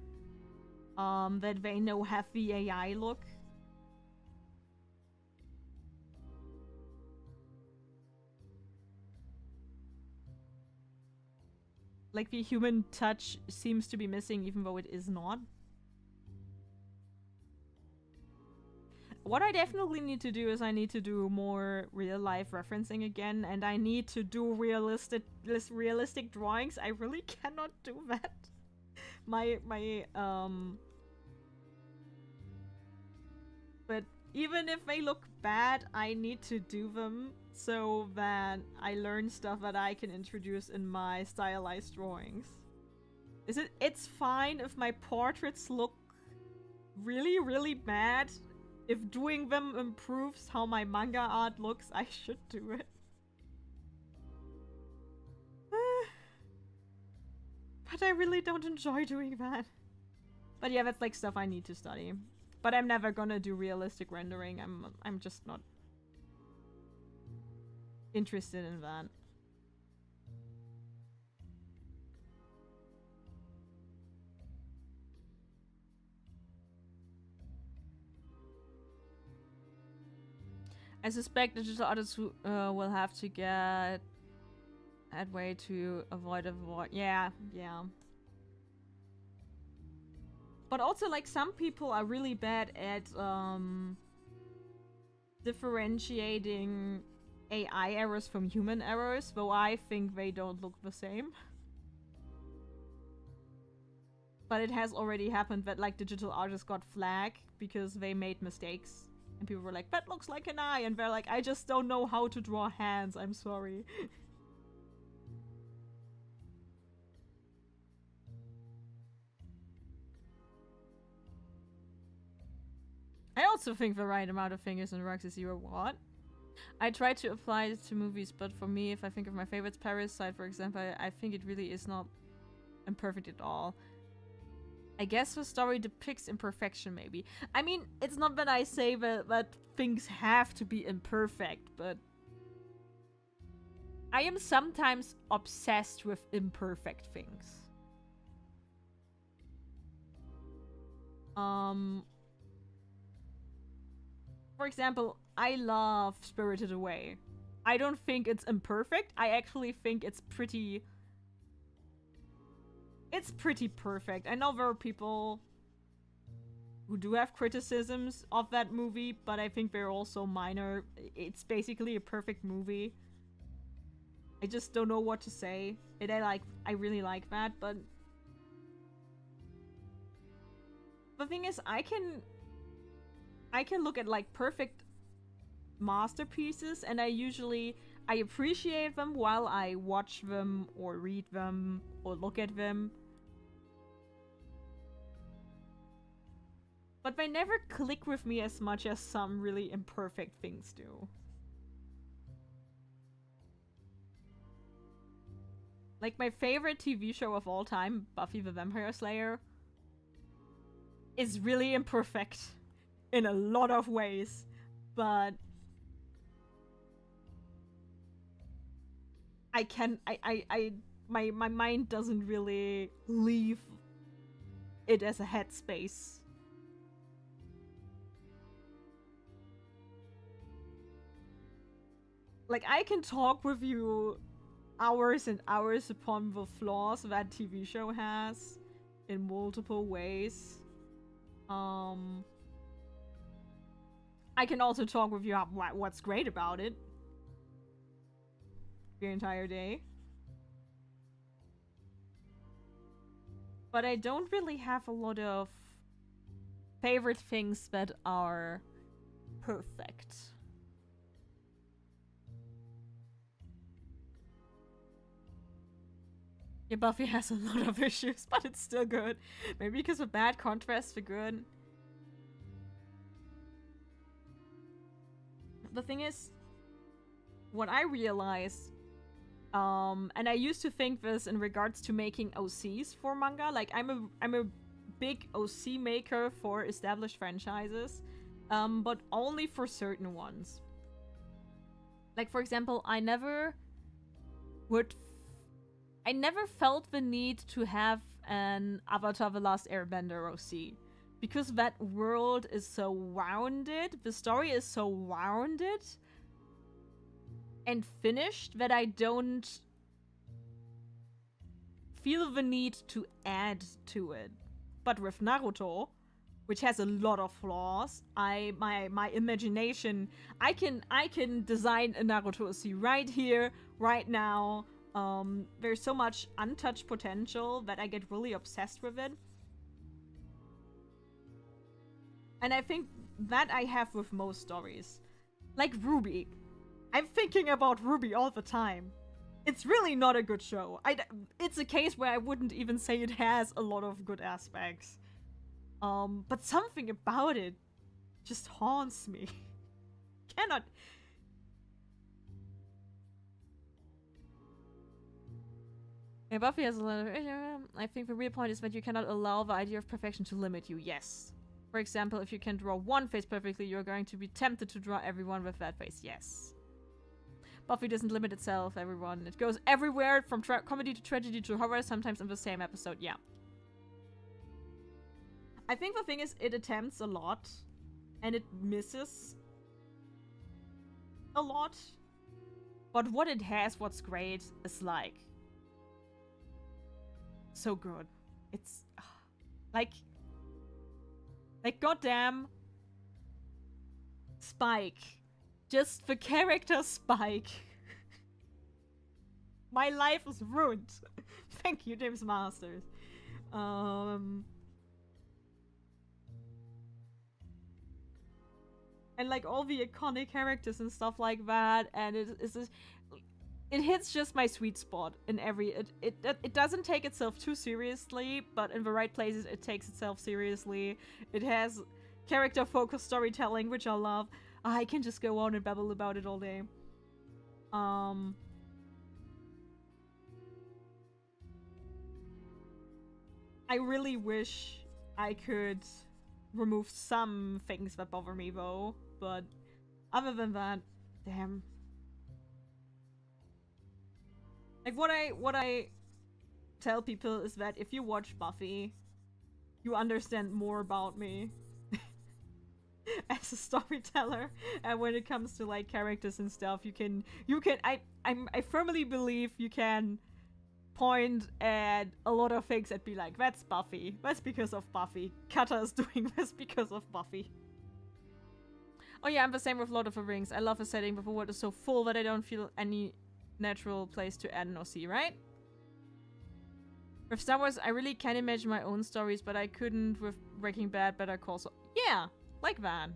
That they know have the AI look. Like, the human touch seems to be missing even though it is not. What I definitely need to do is I need to do more real-life referencing again, and I need to do realistic drawings. I really cannot do that. But even if they look bad, I need to do them so that I learn stuff that I can introduce in my stylized drawings. It's fine if my portraits look really, really bad. If doing them improves how my manga art looks, I should do it. But I really don't enjoy doing that. But yeah, that's like stuff I need to study. But I'm never gonna do realistic rendering. I'm just not interested in that. I suspect digital artists who, will have to get that way to avoid a void. Yeah, yeah. But also, like, some people are really bad at differentiating AI errors from human errors, though I think they don't look the same. But it has already happened that, like, digital artists got flagged because they made mistakes. And people were like, that looks like an eye. And they're like, I just don't know how to draw hands. I'm sorry. I also think the right amount of fingers and rugs is 0 what? I try to apply it to movies, but for me, if I think of my favorites, Parasite, for example, I think it really is not imperfect at all. I guess the story depicts imperfection, maybe. I mean, it's not that I say that things have to be imperfect, but I am sometimes obsessed with imperfect things. For example, I love Spirited Away. I don't think it's imperfect. I actually think it's pretty... It's pretty perfect. I know there are people who do have criticisms of that movie, but I think they're also minor. It's basically a perfect movie. I just don't know what to say. I really like that, but... The thing is, I can look at, like, perfect masterpieces, and I appreciate them while I watch them or read them or look at them. But they never click with me as much as some really imperfect things do. Like, my favorite TV show of all time, Buffy the Vampire Slayer, is really imperfect in a lot of ways, but my mind doesn't really leave it as a headspace. Like, I can talk with you hours and hours upon the flaws that TV show has in multiple ways. I can also talk with you about what's great about it the entire day. But I don't really have a lot of favorite things that are perfect. Yeah, Buffy has a lot of issues, but it's still good. Maybe because of bad contrast to good. The thing is, what I realized, and I used to think this in regards to making OCs for manga. Like, I'm a big OC maker for established franchises, but only for certain ones. Like, for example, I never felt the need to have an Avatar: The Last Airbender OC. Because that world is so rounded, the story is so rounded and finished that I don't feel the need to add to it. But with Naruto, which has a lot of flaws, my imagination, I can design a Naruto OC right here, right now. There's so much untouched potential that I get really obsessed with it. And I think that I have with most stories. Like Ruby. I'm thinking about Ruby all the time. It's really not a good show. It's a case where I wouldn't even say it has a lot of good aspects. But something about it just haunts me. Cannot... Yeah, Buffy has a lot of... I think the real point is that you cannot allow the idea of perfection to limit you, yes. For example, if you can draw one face perfectly, you're going to be tempted to draw everyone with that face, yes. Buffy doesn't limit itself, everyone. It goes everywhere, from comedy to tragedy to horror, sometimes in the same episode, yeah. I think the thing is, it attempts a lot, and it misses a lot. But what it has, what's great, is like so good. It's like goddamn Spike. Just the character Spike. My life is ruined. Thank you, James Masters. And like all the iconic characters and stuff like that, and it hits just my sweet spot in every it doesn't take itself too seriously, but in the right places it takes itself seriously. It has character focused storytelling, which I love. I can just go on and babble about it all day. I really wish I could remove some things that bother me though, but other than that, damn. Like what I tell people is that if you watch Buffy, you understand more about me as a storyteller, and when it comes to like characters and stuff, I firmly believe you can point at a lot of things and be like, that's Buffy. That's because of Buffy. Katta is doing this because of Buffy. Oh yeah, I'm the same with Lord of the Rings. I love the setting, but the world is so full that I don't feel any natural place to add or see, right? With Star Wars, I really can imagine my own stories, but I couldn't with Breaking Bad, Better Call Saul. Yeah, like that.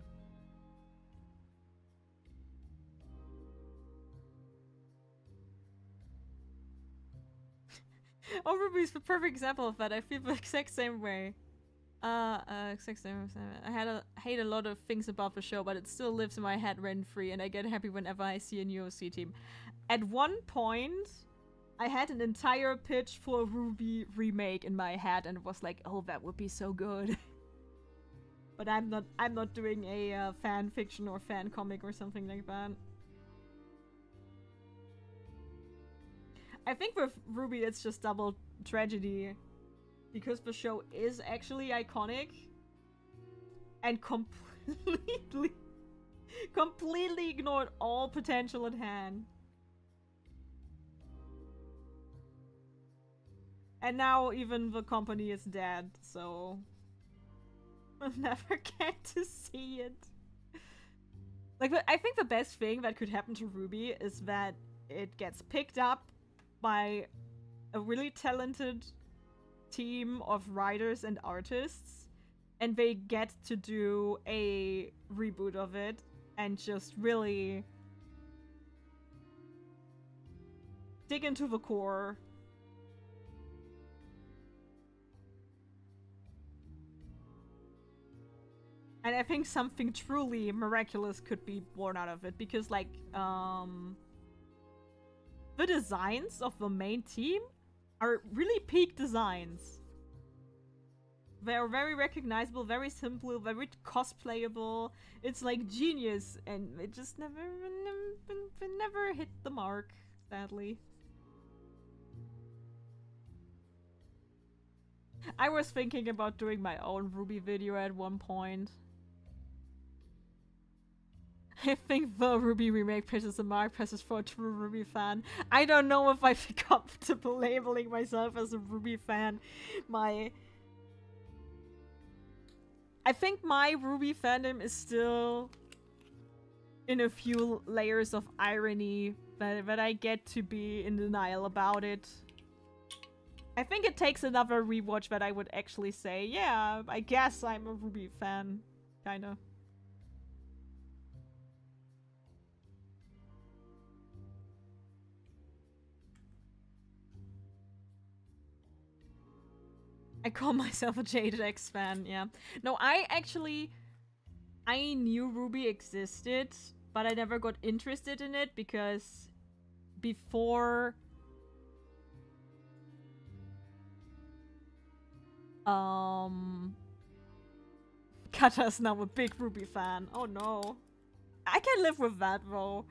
Oh, Ruby's the perfect example of that. I feel the exact same way. Exact same. I hate a lot of things about the show, but it still lives in my head rent-free, and I get happy whenever I see a new OC team. At one point, I had an entire pitch for a Ruby remake in my head, and it was like, oh, that would be so good. But I'm not doing a fan fiction or fan comic or something like that. I think with Ruby, it's just double tragedy. Because the show is actually iconic. And completely ignored all potential at hand. And now even the company is dead, so we'll never get to see it. Like, I think the best thing that could happen to Ruby is that it gets picked up by a really talented team of writers and artists, and they get to do a reboot of it and just really dig into the core. And I think something truly miraculous could be born out of it, because like the designs of the main team are really peak designs. They're very recognizable, very simple, very cosplayable. It's like genius, and it just never hit the mark, sadly. I was thinking about doing my own Ruby video at one point. I think the Ruby remake presses a mark presses for a true Ruby fan. I don't know if I feel comfortable labeling myself as a Ruby fan. I think my Ruby fandom is still in a few layers of irony that I get to be in denial about it. I think it takes another rewatch that I would actually say, yeah, I guess I'm a Ruby fan, kinda. I call myself a jaded X fan, yeah. No, I knew Ruby existed, but I never got interested in it because before Katta's now a big Ruby fan. Oh no. I can live with that though.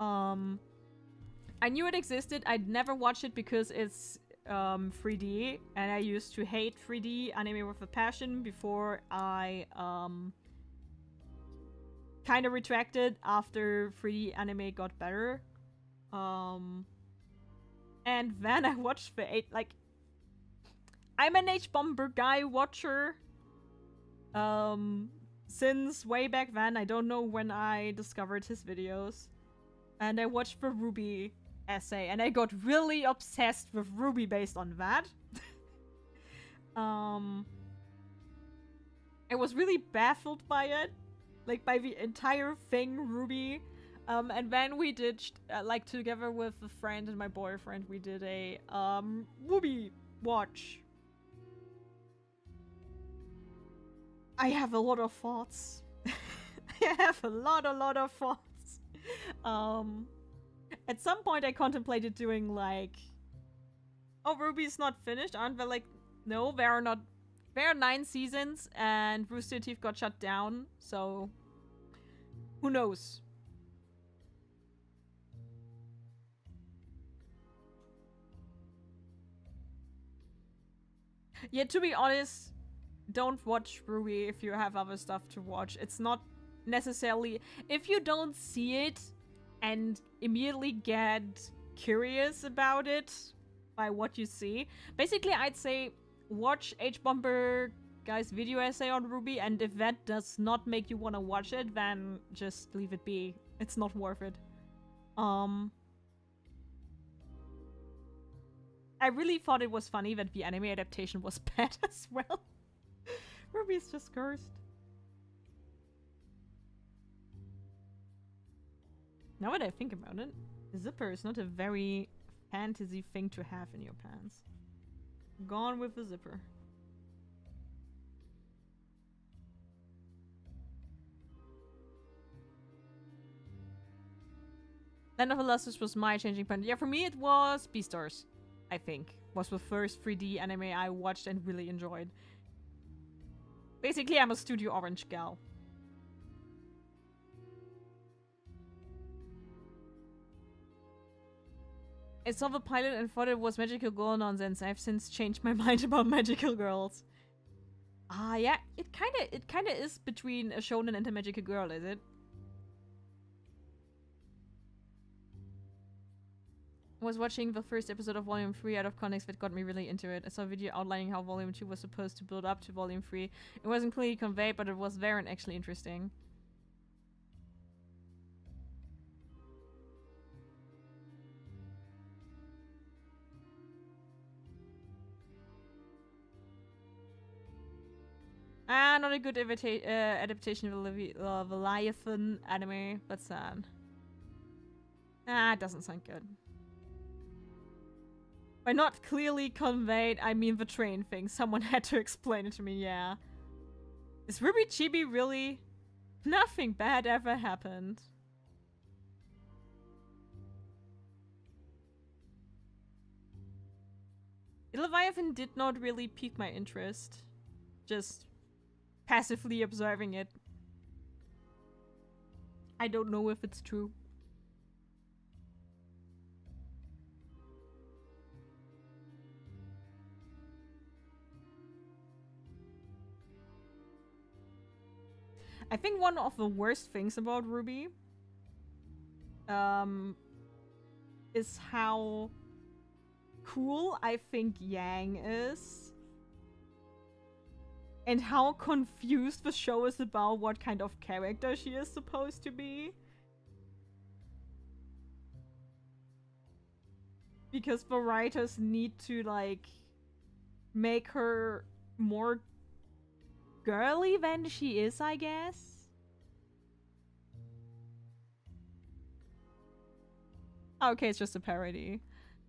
I knew it existed. I'd never watched it because it's 3D, and I used to hate 3D anime with a passion before I kind of retracted after 3D anime got better. And then I watched the I'm an H-Bomber guy watcher. Since way back then, I don't know when I discovered his videos. And I watched the Ruby essay, and I got really obsessed with Ruby based on that. I was really baffled by it. Like, by the entire thing, Ruby. And then we did, like, together with a friend and my boyfriend, we did a, Ruby watch. I have a lot of thoughts. I have a lot of thoughts. At some point I contemplated doing, like, oh, Ruby's not finished, aren't there? Like, no, there are not. There are 9 seasons, and Rooster Teeth got shut down, so who knows? Yeah, to be honest, don't watch Ruby if you have other stuff to watch. It's not necessarily... If you don't see it and immediately get curious about it by what you see, basically I'd say watch H-Bomber guy's video essay on Ruby, and if that does not make you want to watch it, then just leave it be. It's not worth it. I really thought it was funny that the anime adaptation was bad as well. Ruby's just cursed. Now that I think about it, a zipper is not a very fantasy thing to have in your pants. Gone with the zipper. Land of the Lustrous was my changing point. Yeah, for me it was Beastars, I think. Was the first 3D anime I watched and really enjoyed. Basically, I'm a Studio Orange gal. I saw the pilot and thought it was magical girl nonsense. I've since changed my mind about magical girls. Ah, yeah, it kinda is between a shonen and a magical girl, is it? I was watching the first episode of Volume 3 out of context that got me really into it. I saw a video outlining how Volume 2 was supposed to build up to Volume 3. It wasn't clearly conveyed, but it was there and actually interesting. Ah, not a good adaptation of the Leviathan anime, but sad. Ah, it doesn't sound good. By not clearly conveyed, I mean the train thing. Someone had to explain it to me, yeah. Is Ruby Chibi really? Nothing bad ever happened. Leviathan did not really pique my interest. Just passively observing it. I don't know if it's true. I think one of the worst things about Ruby is how cool I think Yang is. And how confused the show is about what kind of character she is supposed to be. Because the writers need to, like, make her more girly than she is, I guess. Okay, it's just a parody.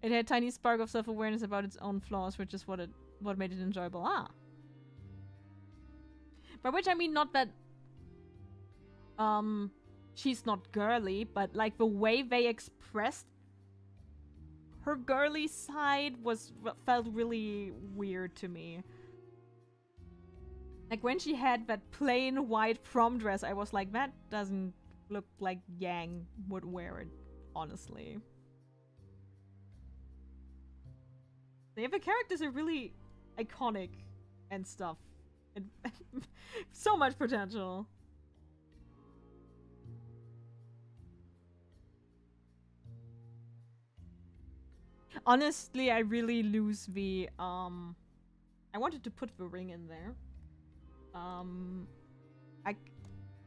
It had a tiny spark of self-awareness about its own flaws, which is what made it enjoyable. Ah. By which I mean not that she's not girly, but like the way they expressed her girly side felt really weird to me. Like when she had that plain white prom dress, I was like, that doesn't look like Yang would wear it, honestly. Yeah, the characters are really iconic and stuff. And so much potential. Honestly, I really lose the, I wanted to put the ring in there. I,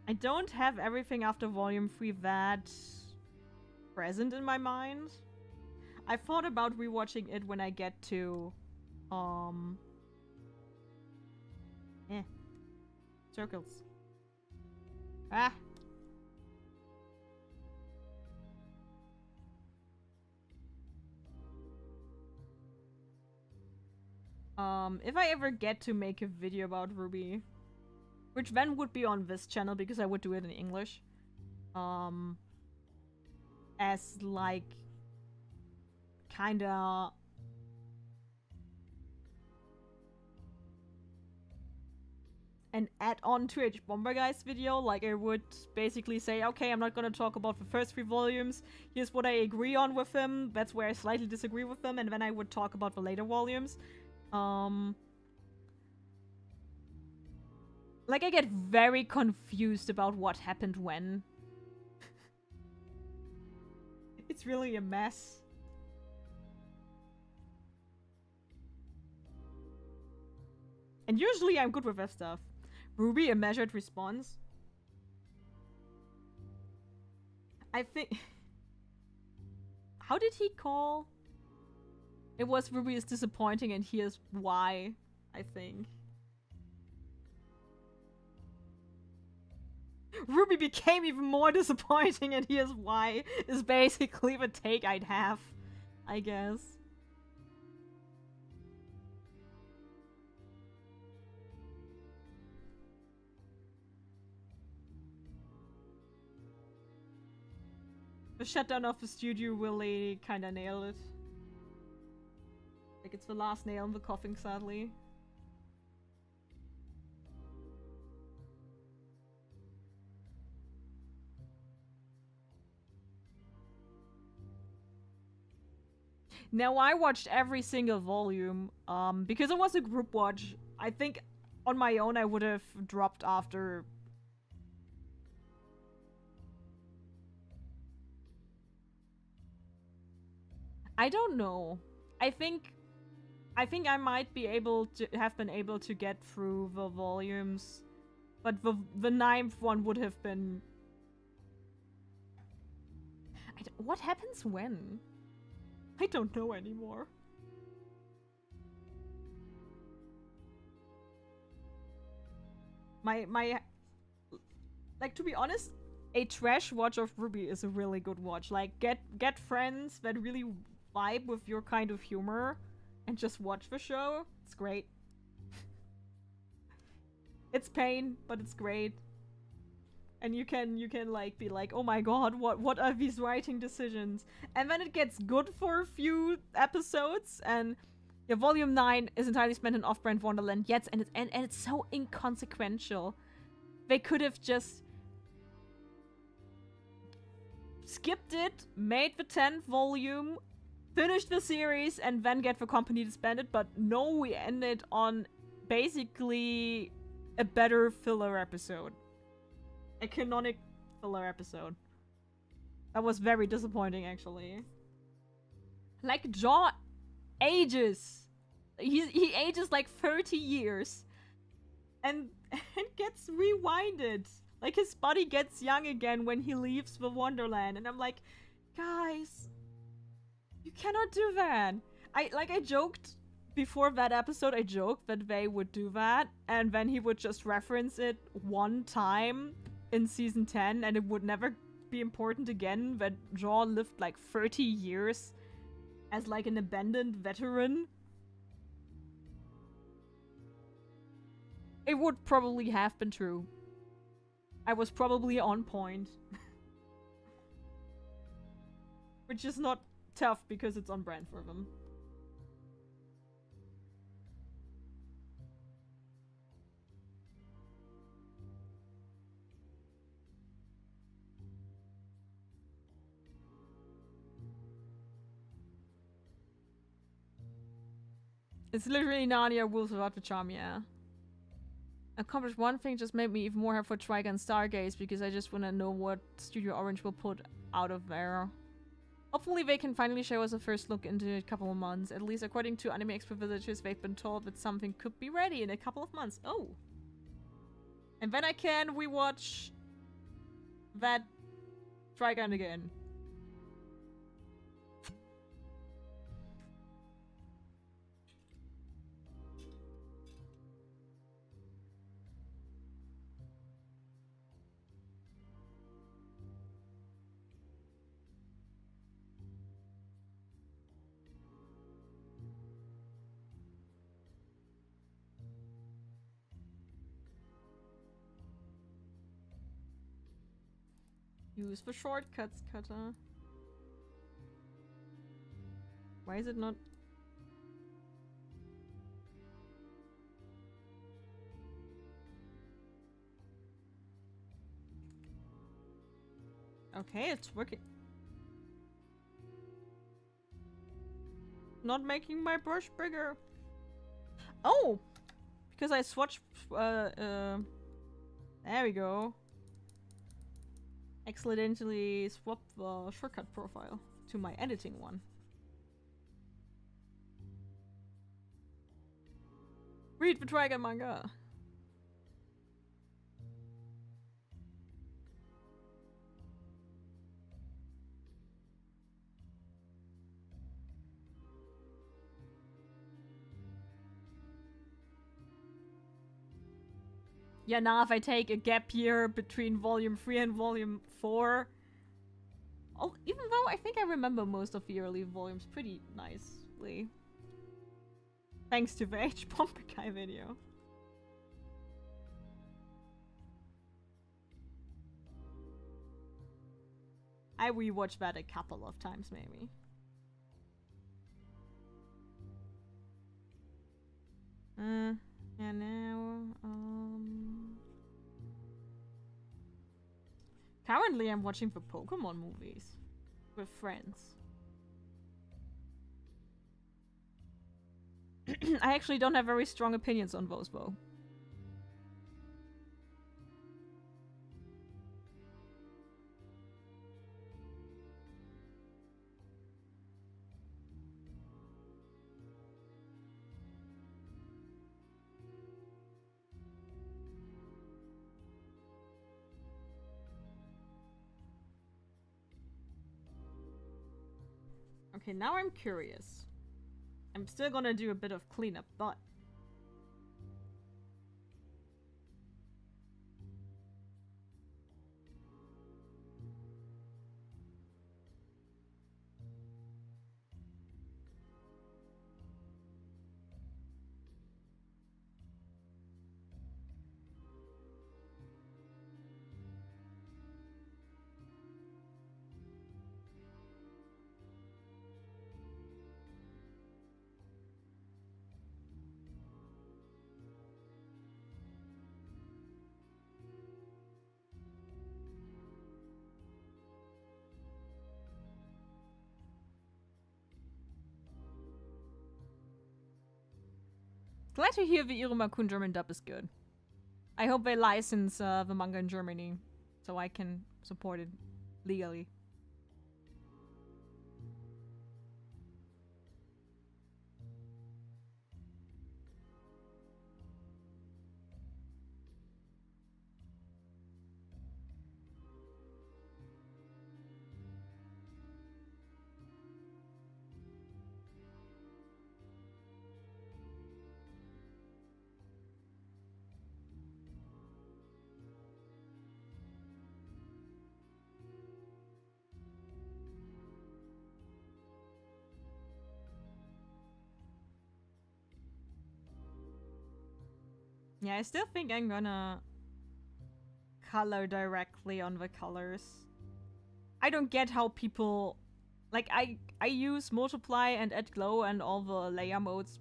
I don't have everything after volume 3 that present in my mind. I thought about rewatching it when I get to, circles. Ah! If I ever get to make a video about Ruby, which then would be on this channel because I would do it in English, as like, kinda an add-on to H Bomber Guy's video. Like, I would basically say, okay, I'm not gonna talk about the first 3 volumes, here's what I agree on with him, that's where I slightly disagree with them, and then I would talk about the later volumes. Like, I get very confused about what happened when. It's really a mess. And usually I'm good with that stuff. Ruby, a measured response. I think... How did he call? It was Ruby is disappointing and here's why, I think. Ruby became even more disappointing and here's why is basically the take I'd have, I guess. The shutdown of the studio really kinda nailed it. Like, it's the last nail in the coffin, sadly. Now, I watched every single volume, because it was a group watch. I think on my own I would have dropped after... I don't know. I think I might be able to have been able to get through the volumes, but the 9th one would have been... what happens when? I don't know anymore. Like, to be honest, a trash watch of Ruby is a really good watch. Like, get friends that really vibe with your kind of humor and just watch the show. It's great. It's pain, but it's great. And you can like be like, oh my god, what are these writing decisions? And then it gets good for a few episodes, and yeah, volume 9 is entirely spent in off-brand Wonderland. Yes, and it's so inconsequential. They could have just skipped it, made the 10th volume, finished the series, and then get the company disbanded. But no, we ended on basically a better filler episode. A canonic filler episode. That was very disappointing, actually. Like, Jaw ages. He ages like 30 years. And gets rewinded. Like, his body gets young again when he leaves the Wonderland. And I'm like, guys, you cannot do that. I joked before that episode, I joked that they would do that. And then he would just reference it one time in season 10, and it would never be important again that Jaw lived like 30 years as like an abandoned veteran. It would probably have been true. I was probably on point. Which is not tough because it's on brand for them. It's literally Narnia rules without the charm, yeah. Accomplished one thing, just made me even more have for Trigun Stargaze because I just want to know what Studio Orange will put out of there. Hopefully they can finally show us a first look into a couple of months. At least according to anime expert visitors, they've been told that something could be ready in a couple of months. Oh. And then I can rewatch that Trigun again. Use the shortcuts, Katta. Why is it not? Okay, it's working. Not making my brush bigger. Oh! Because I swatched, there we go. Accidentally swapped the shortcut profile to my editing one. Read the Trigun manga. Yeah, now if I take a gap year between volume 3 and volume 4. Oh, even though I think I remember most of the early volumes pretty nicely. Thanks to the H Pompekai video. I rewatched that a couple of times maybe. And now, currently I'm watching the Pokemon movies with friends. I actually don't have very strong opinions on those though. Okay, now I'm curious. I'm still gonna do a bit of cleanup, but glad to hear the Iruma-kun German dub is good. I hope they license the manga in Germany so I can support it legally. Yeah, I still think I'm gonna color directly on the colors. I don't get how people... Like, I use multiply and add glow and all the layer modes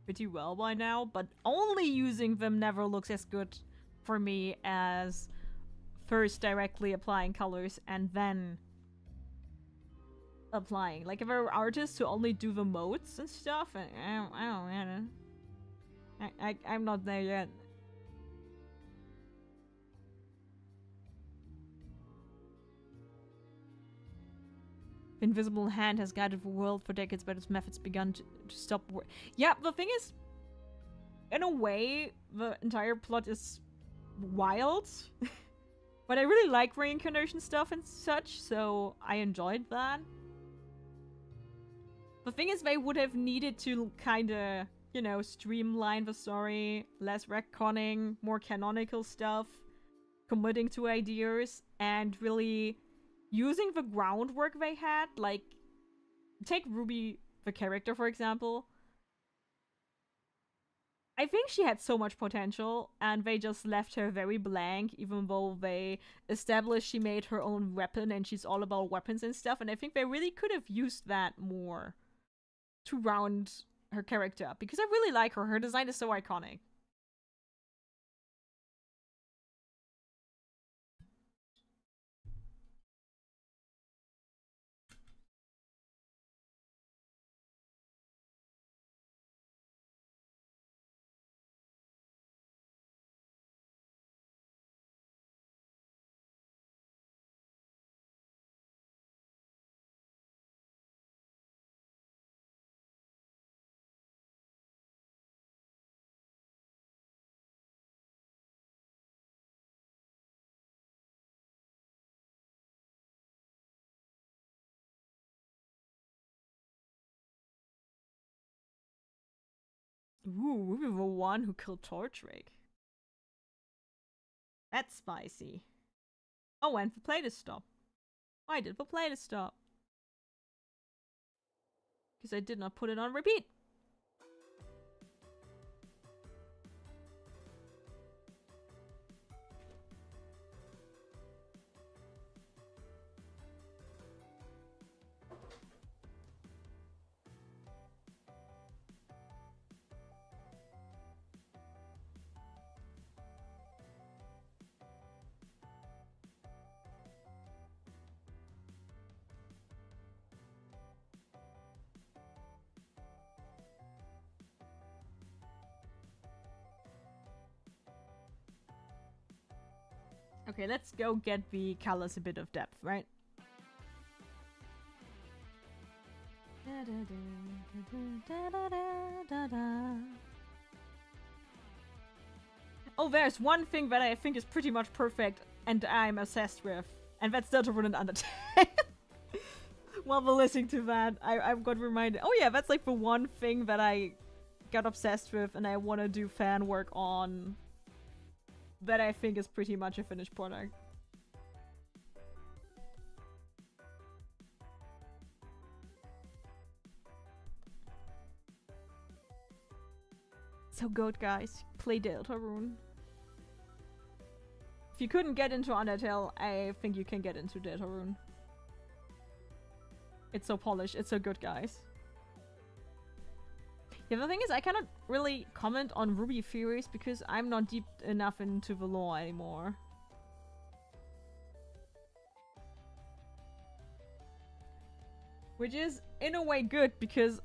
pretty well by now, but only using them never looks as good for me as first directly applying colors and then applying. Like, if there are artists who only do the modes and stuff, I don't know. I'm not there yet. The invisible hand has guided the world for decades, but its methods begun to stop. Yeah, the thing is, in a way, the entire plot is wild. But I really like reincarnation stuff and such, so I enjoyed that. The thing is, they would have needed to kinda, you know, streamline the story, less retconning, more canonical stuff, committing to ideas, and really using the groundwork they had. Like, take Ruby, the character, for example. I think she had so much potential, and they just left her very blank, even though they established she made her own weapon and she's all about weapons and stuff, and I think they really could have used that more to round her character up, because I really like her. Her design is so iconic. Ooh, we were the one who killed Torchwick. That's spicy. Oh, and the playlist stop. Why did the playlist stop? Because I did not put it on repeat. Okay, let's go get the colors a bit of depth, right? Oh, there's one thing that I think is pretty much perfect and I'm obsessed with, and that's Deltarune and Undertale. While we're listening to that, I've got reminded. Oh yeah, that's like the one thing that I got obsessed with and I want to do fan work on, that I think is pretty much a finished product. So good, guys. Play Deltarune. If you couldn't get into Undertale, I think you can get into Deltarune. It's so polished. It's so good, guys. Yeah, the thing is, I cannot really comment on Ruby theories because I'm not deep enough into the lore anymore. Which is, in a way, good because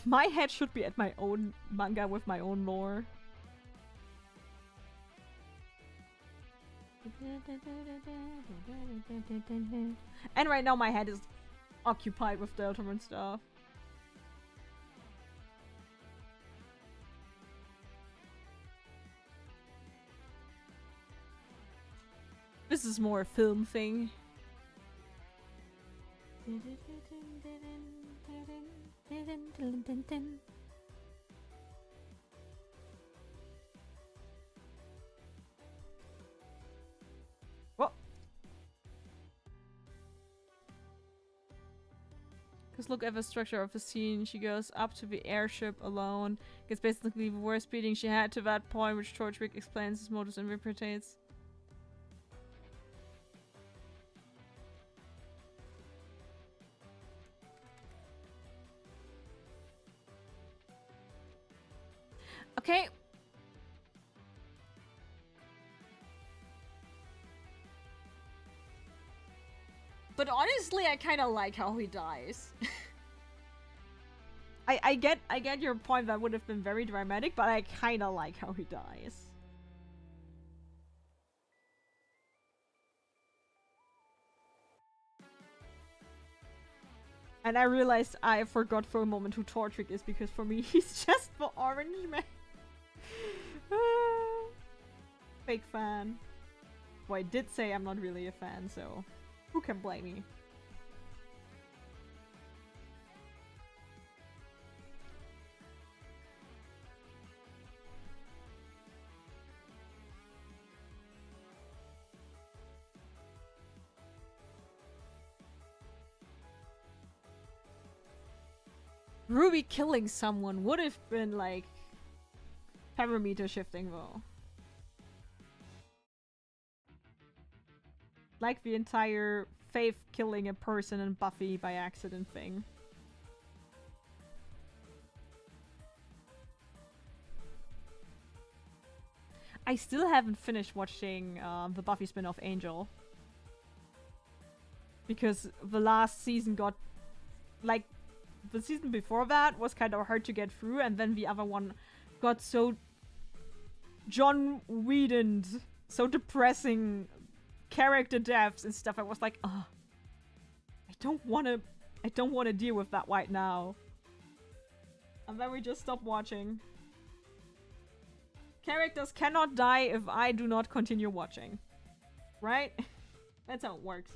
my head should be at my own manga with my own lore. And right now my head is occupied with Deltarune stuff. This is more a film thing. What? Because look at the structure of the scene. She goes up to the airship alone. Gets basically the worst beating she had to that point, which Torchwick explains his modus interpretates. Okay. But honestly, I kind of like how he dies. I get your point that would have been very dramatic, but I kind of like how he dies. And I realized I forgot for a moment who Tortrick is, because for me he's just the orange man. Fake fan. Well, I did say I'm not really a fan, so who can blame me? Ruby killing someone would have been like parameter shifting though. Like the entire Faith killing a person in Buffy by accident thing. I still haven't finished watching the Buffy spin-off Angel. Because the last season got... like, the season before that was kind of hard to get through, and then the other one got so John Whedoned, so depressing character deaths and stuff. I was like, ugh, I don't want to deal with that right now. And then we just stopped watching. Characters cannot die if I do not continue watching. Right? That's how it works.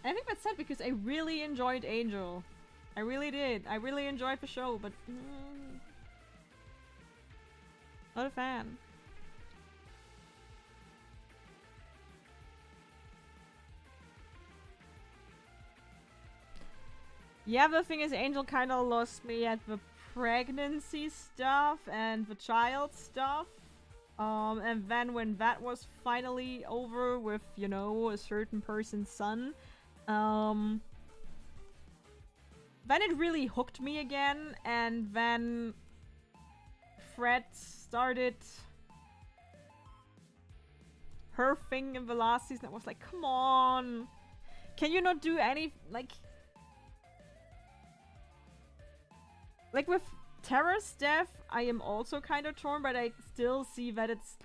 And I think that's sad because I really enjoyed Angel. I really did. I really enjoyed the show, but... not a fan. Yeah, the thing is, Angel kind of lost me at the pregnancy stuff and the child stuff. And then when that was finally over with, you know, a certain person's son, then it really hooked me again, and then Fred started her thing in the last season. I was like, come on! Can you not do any, like with Tara's death, I am also kind of torn, but I still see that it's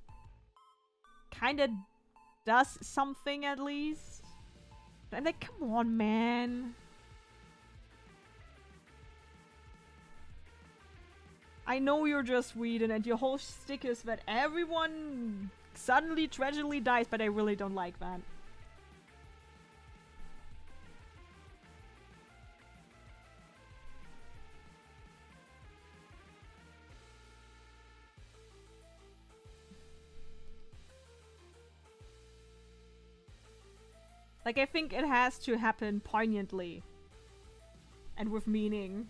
kind of does something at least. I'm like, come on, man. I know you're just Whedon and your whole shtick is that everyone suddenly tragically dies, but I really don't like that. Like, I think it has to happen poignantly. And with meaning.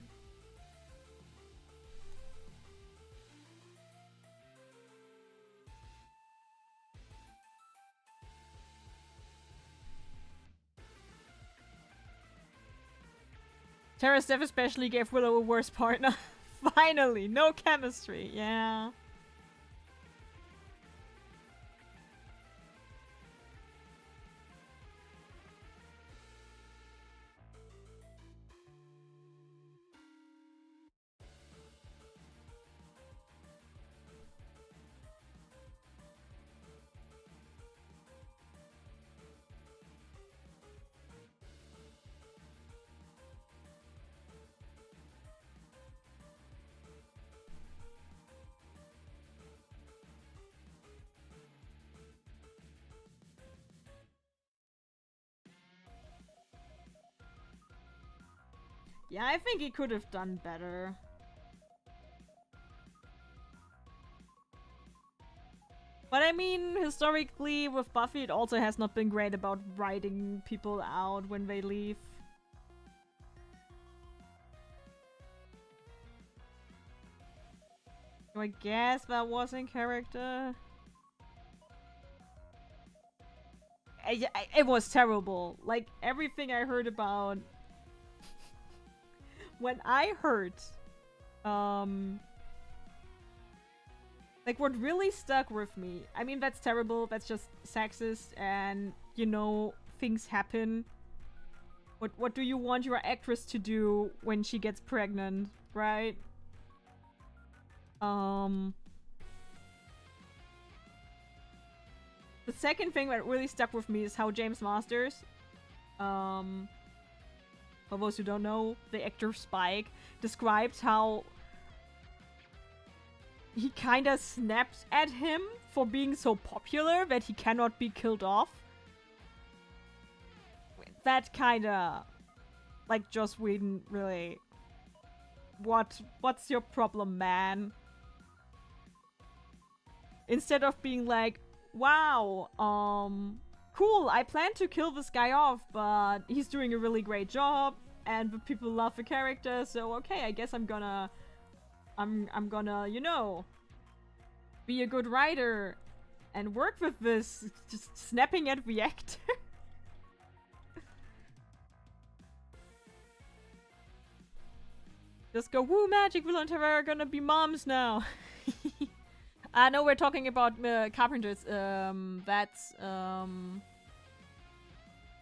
Tara's death especially gave Willow a worse partner. Finally! No chemistry, yeah. Yeah, I think he could have done better. But I mean, historically, with Buffy, it also has not been great about writing people out when they leave. So I guess that was in character. It was terrible. Like, everything I heard about... when I heard... like, what really stuck with me... I mean, that's terrible, that's just sexist, and, you know, things happen. What do you want your actress to do when she gets pregnant, right? The second thing that really stuck with me is how James Masters, for those who don't know, the actor Spike, described how he kinda snaps at him for being so popular that he cannot be killed off. That kinda... like, Joss Whedon, really... What's your problem, man? Instead of being like, wow, cool, I plan to kill this guy off, but he's doing a really great job, and the people love the character, so okay, I guess I'm gonna, you know, be a good writer and work with this, just snapping at the actor. Just go, woo, magic, we learned we're gonna be moms now. No, we're talking about Carpenters. That's an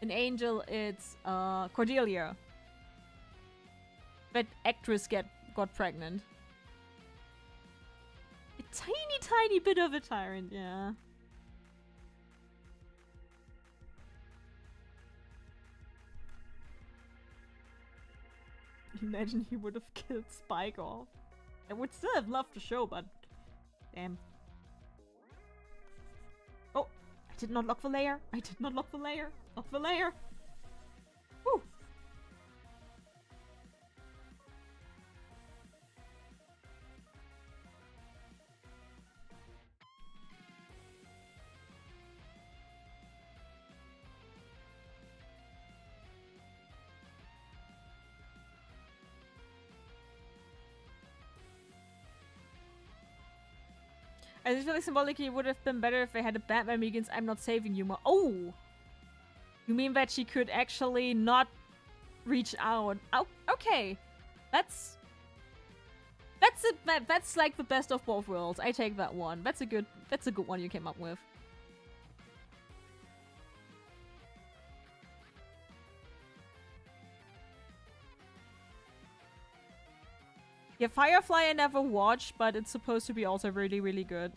angel. It's Cordelia. That actress got pregnant. A tiny bit of a tyrant, yeah. Imagine he would have killed Spike off. I would still have loved the show, but damn. Oh, I did not lock the layer. I did not lock the layer. Lock the layer. Woo. I just feel like symbolically it would have been better if they had a Batman Begins I'm not saving you more. Oh! You mean that she could actually not reach out? Oh, okay. That's like the best of both worlds. I take that one. That's a good one you came up with. Yeah, Firefly I never watched, but it's supposed to be also really, really good.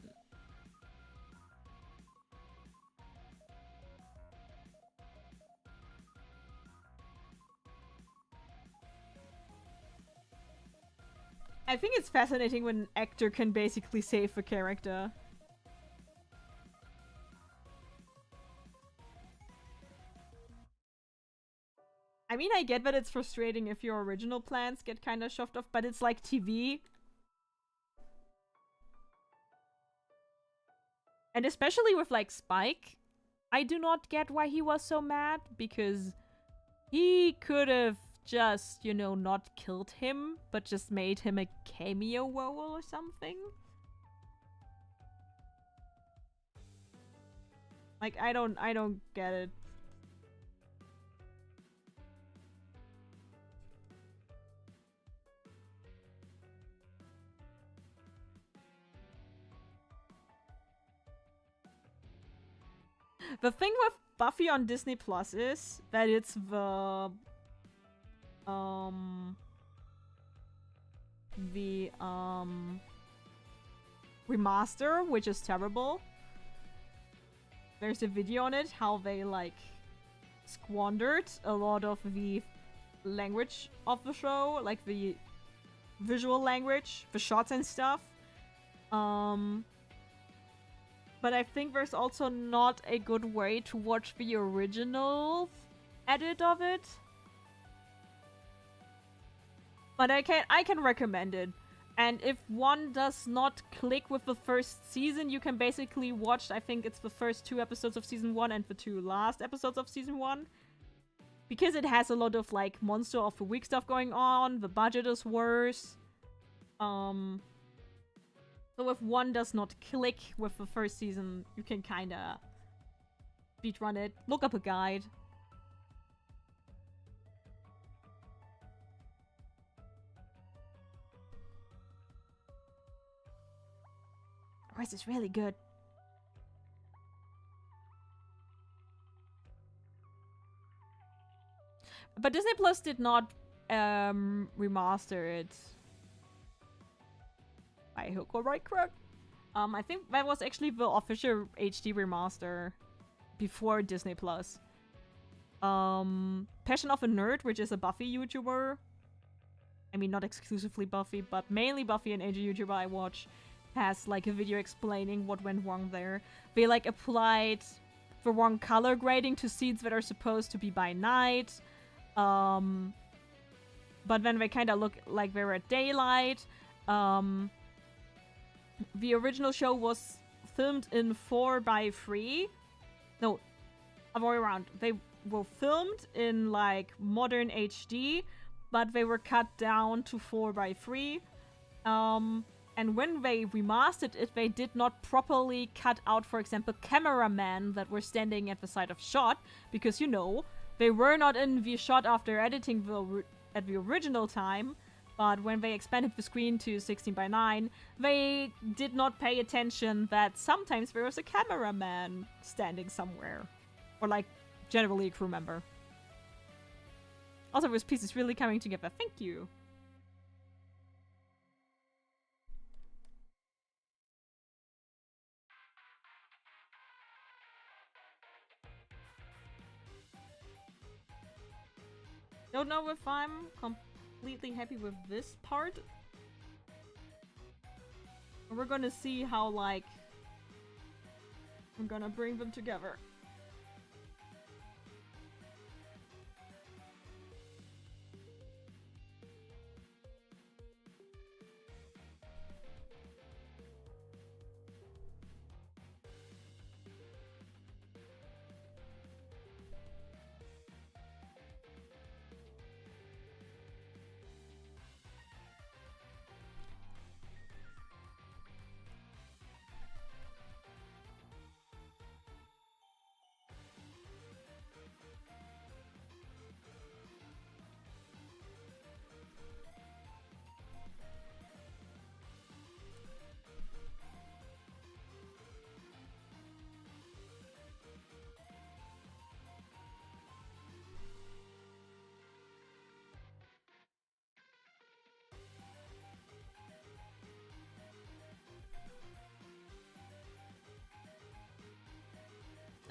I think it's fascinating when an actor can basically save a character. I mean, I get that it's frustrating if your original plans get kind of shoved off, but it's like TV. And especially with, like, Spike, I do not get why he was so mad, because he could have just, you know, not killed him, but just made him a cameo role or something. Like, I don't get it. The thing with Buffy on Disney Plus is that it's the remaster, which is terrible. There's a video on it, how they, like, squandered a lot of the language of the show, like the visual language, the shots and stuff. But I think there's also not a good way to watch the original edit of it. But I can recommend it. And if one does not click with the first season, you can basically watch, I think it's the first 2 episodes of season 1 and the 2 last episodes of season 1. Because it has a lot of, like, Monster of the Week stuff going on, the budget is worse. So if one does not click with the first season, you can kinda speedrun it. Look up a guide. Rice is really good. But Disney Plus did not remaster it. By hook or by crook. I think that was actually the official HD remaster before Disney Plus. Passion of a Nerd, which is a Buffy YouTuber. I mean, not exclusively Buffy, but mainly Buffy and AJ YouTuber I watch, has like a video explaining what went wrong there. They like applied the wrong color grading to scenes that are supposed to be by night. But then they kind of look like they were at daylight. The original show was filmed in 4:3. No, other way around. They were filmed in like modern HD, but they were cut down to 4:3. And when they remastered it, they did not properly cut out, for example, cameramen that were standing at the side of shot, because, you know, they were not in the shot after editing at the original time, but when they expanded the screen to 16:9, they did not pay attention that sometimes there was a cameraman standing somewhere. Or, like, generally a crew member. Also, this piece is really coming together. Thank you. Don't know if I'm completely happy with this part. We're gonna see how, like, I'm gonna bring them together.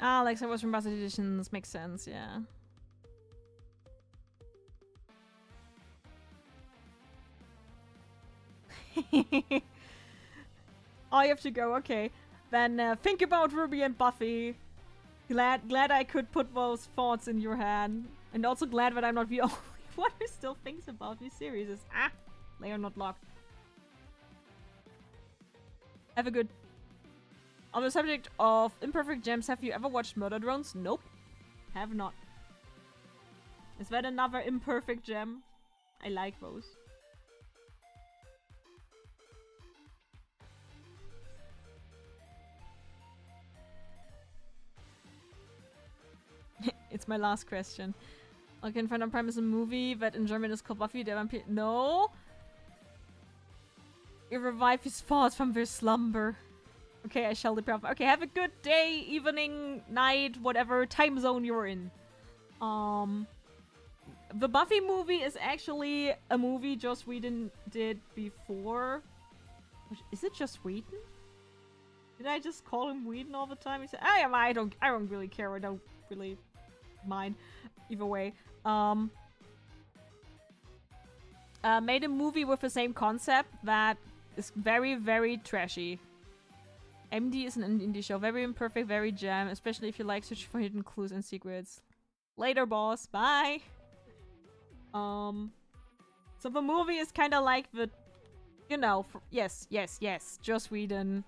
Ah, like was from Remastered Editions. Makes sense, yeah. Oh, you have to go, okay. Then think about Ruby and Buffy. Glad I could put those thoughts in your hand. And also glad that I'm not the only one who still thinks about these series. They are not locked. Have a good... On the subject of imperfect gems, have you ever watched Murder Drones? Nope. Have not. Is that another imperfect gem? I like those. It's my last question. I can find on Prime is a movie that in German is called Buffy the Vampire. No! You revive his thoughts from their slumber. Okay, I shall deprive. Okay, have a good day, evening, night, whatever time zone you're in. The Buffy movie is actually a movie Joss Whedon did before. Is it just Whedon? Did I just call him Whedon all the time? He said, I don't really care. I don't really mind. Either way. Made a movie with the same concept that is very, very trashy. MD is an indie show. Very imperfect, very jam. Especially if you like searching for hidden clues and secrets. Later, boss. Bye! So the movie is kind of like the... You know, yes. Joss Whedon.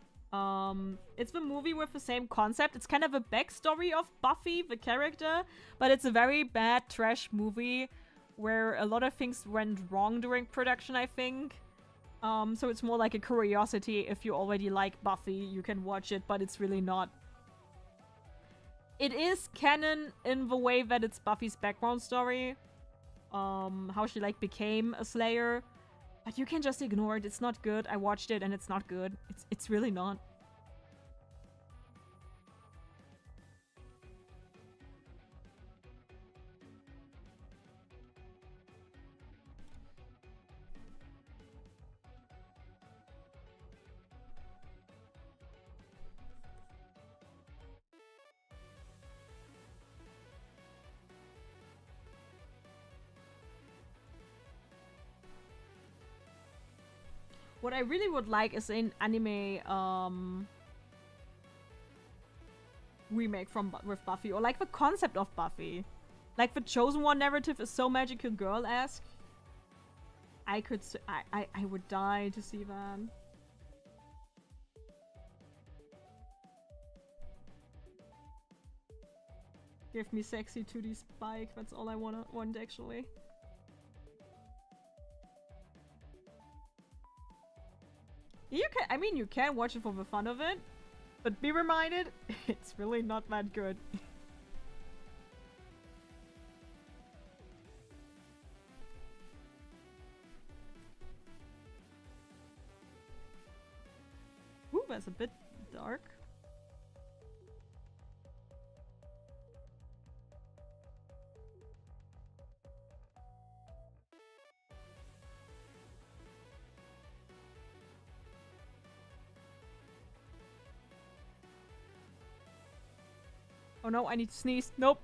It's the movie with the same concept. It's kind of a backstory of Buffy, the character. But it's a very bad trash movie where a lot of things went wrong during production, I think. So it's more like a curiosity. If you already like Buffy, you can watch it, but it's really not. It is canon in the way that it's Buffy's background story. How she like became a Slayer. But you can just ignore it. It's not good. I watched it and it's not good. It's really not. What I really would like is an anime remake with Buffy, or like the concept of Buffy. Like the Chosen One narrative is so magical girl-esque. I would die to see that. Give me sexy 2D Spike. That's all I want actually. You can. I mean, you can watch it for the fun of it, but be reminded, it's really not that good. Ooh, that's a bit dark. Oh no, I need to sneeze. Nope.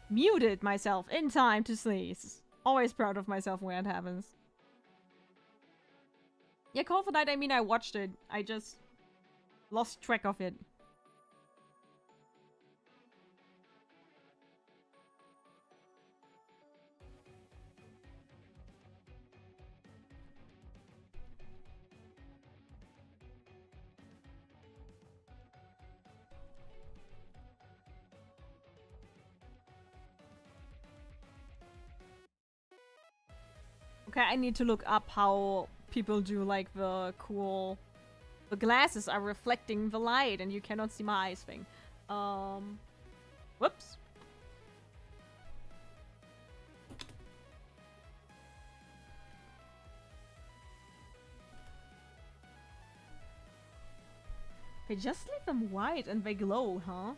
Muted myself in time to sneeze. Always proud of myself when it happens. Yeah, Call for Night, I mean I watched it. I just lost track of it. Okay, I need to look up how people do like the cool... The glasses are reflecting the light and you cannot see my eyes thing. Whoops. They just leave them white and they glow, huh?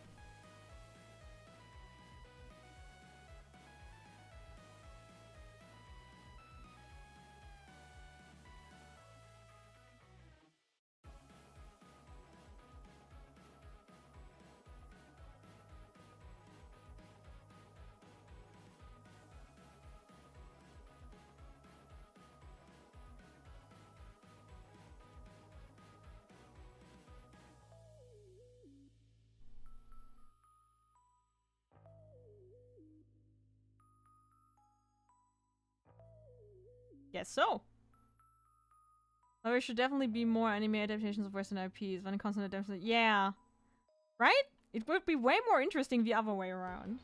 Guess so. There should definitely be more anime adaptations of Western IPs when it comes to adaptation. Yeah. Right? It would be way more interesting the other way around.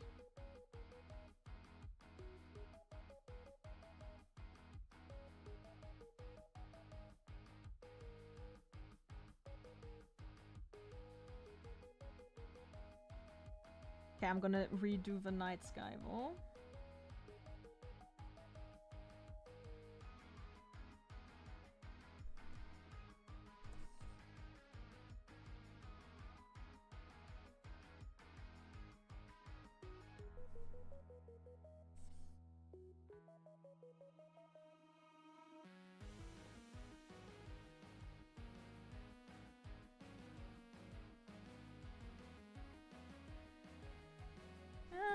Okay, I'm gonna redo the Night Sky Wall.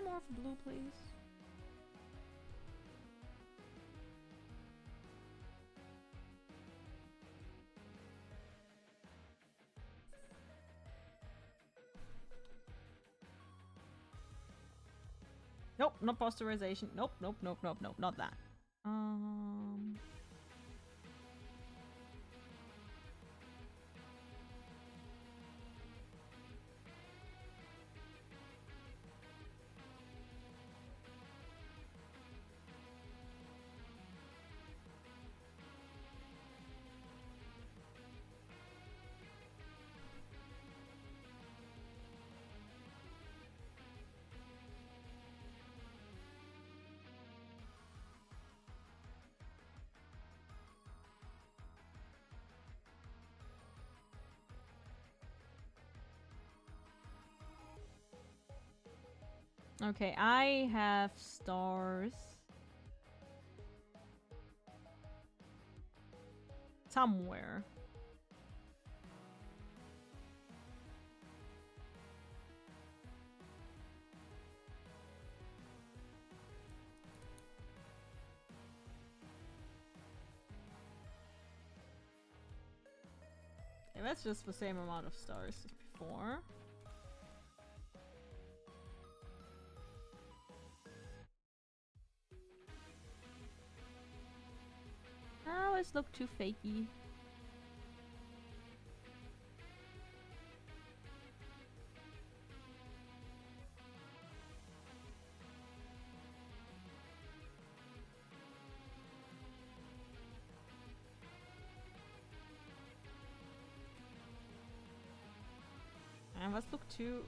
More for blue, please. Nope, not posterization. Nope, nope, nope, nope, nope, not that. Okay, I have stars. Somewhere. that's just the same amount of stars as before. Oh, let's look too fakey. And let's look too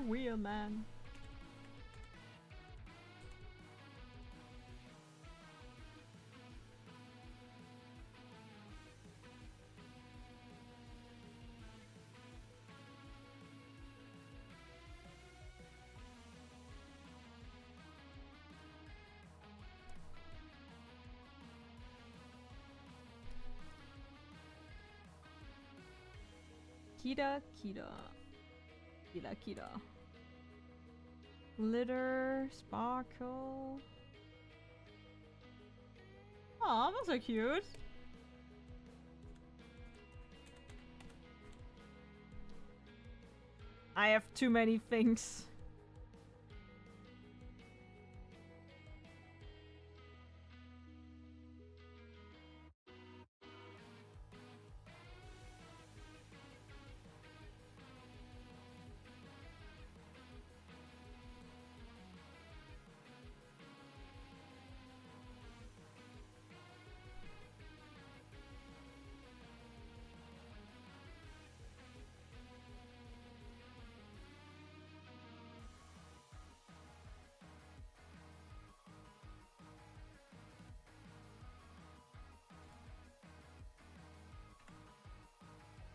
real, man. Kita. Glitter, sparkle. Aw, those are cute. I have too many things.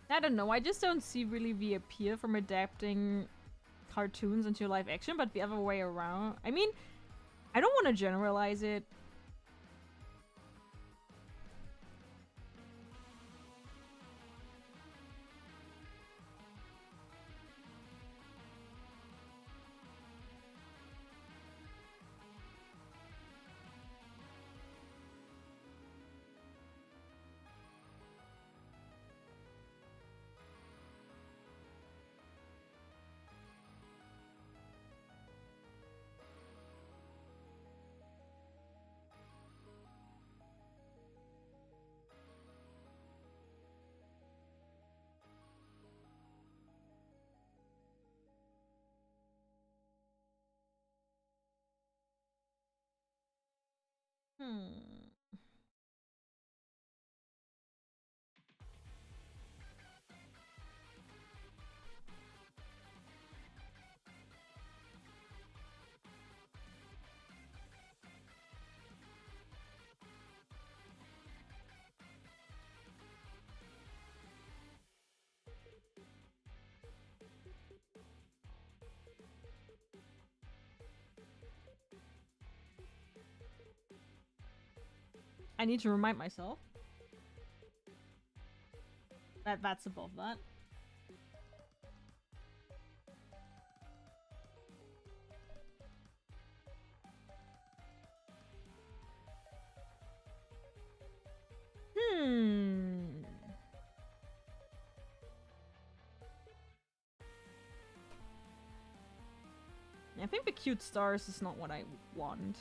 I don't know, I just don't see really the appeal from adapting cartoons into live action, but the other way around. I mean, I don't want to generalize it. Hmm. I need to remind myself that that's above that. I think the cute stars is not what I want.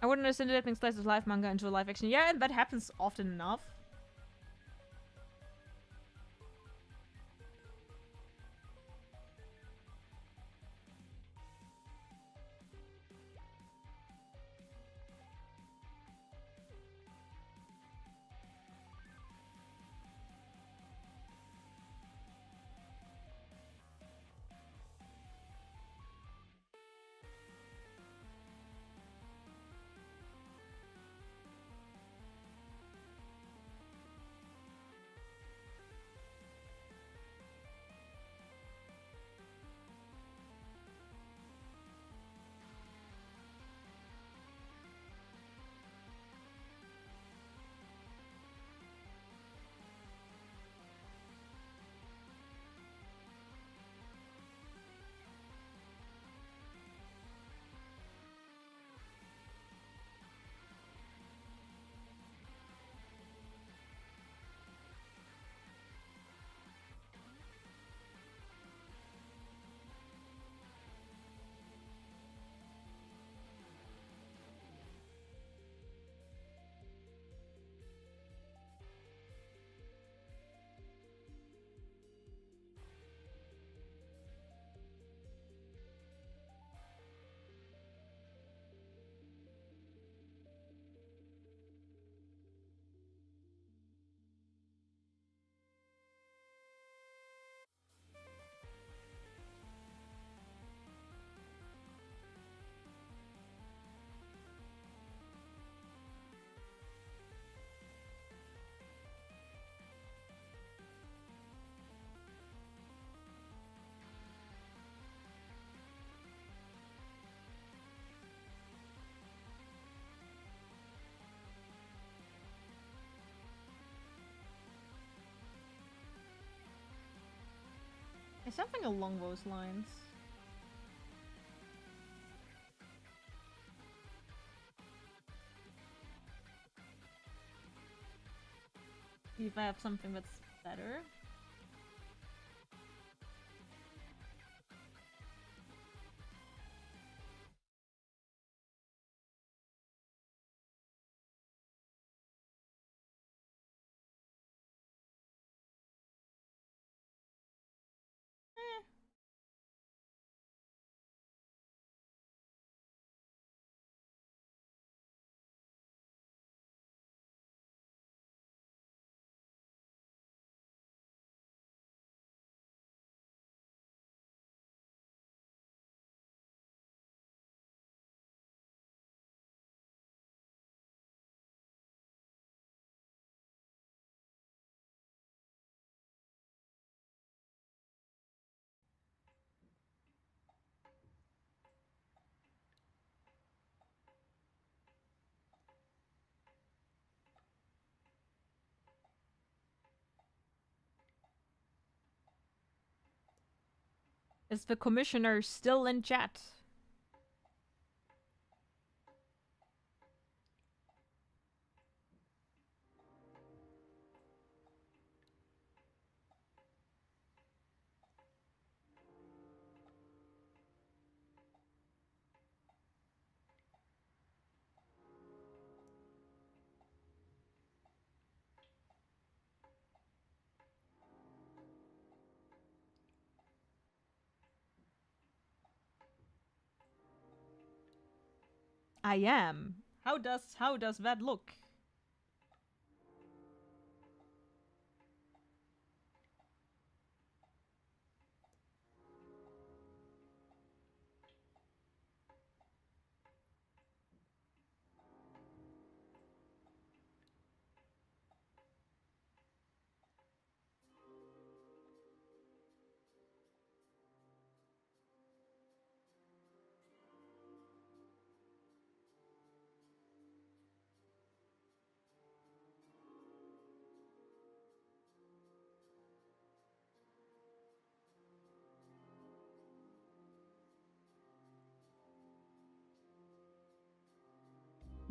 I wouldn't understand adapting slice of life manga into a live action. Yeah, and that happens often enough. It's something along those lines. See if I have something that's better. Is the commissioner still in chat? I am. How does that look?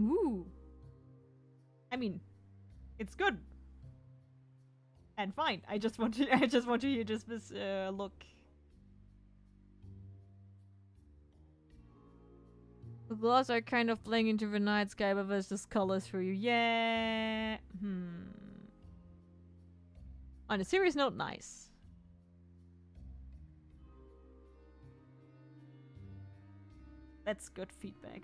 Ooh. I mean, it's good. And fine. I just want to hear just this look. The gloves are kind of playing into the night sky, but there's just colors for you. Yeah. On a serious note, nice. That's good feedback.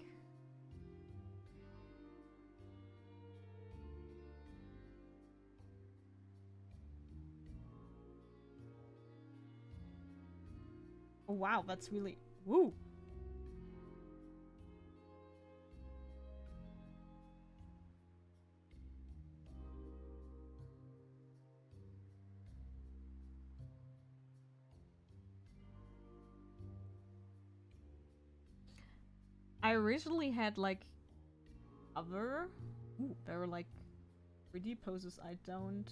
Oh, wow, that's really... Woo! I originally had, like, other... Ooh, there were, like, 3D poses I don't...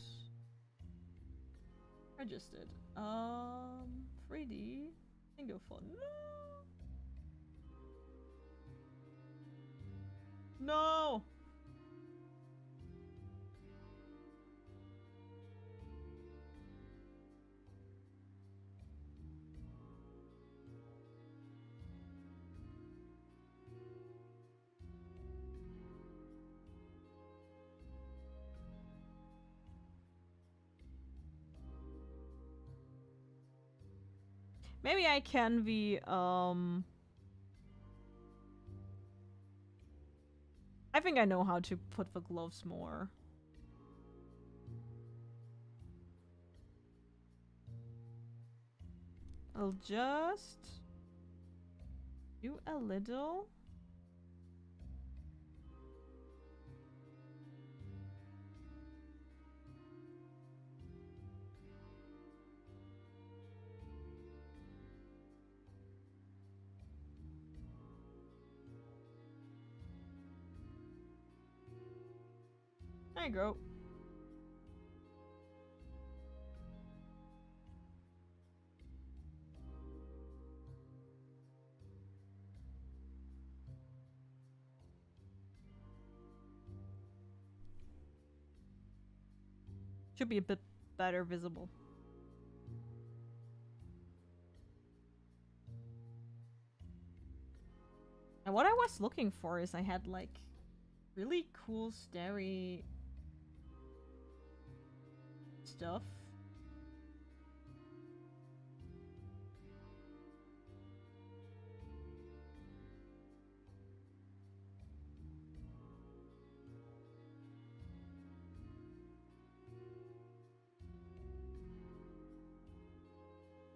registered. 3D... Single for... No! No! Maybe I can be, I think I know how to put the gloves more. I'll just... do a little... There you go. Should be a bit better visible. And what I was looking for is I had like really cool starry stuff.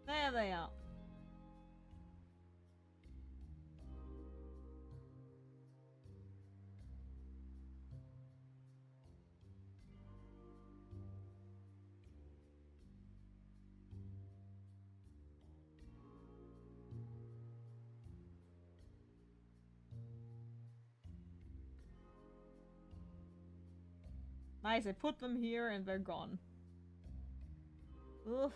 There they are. Nice, I put them here and they're gone. Ugh.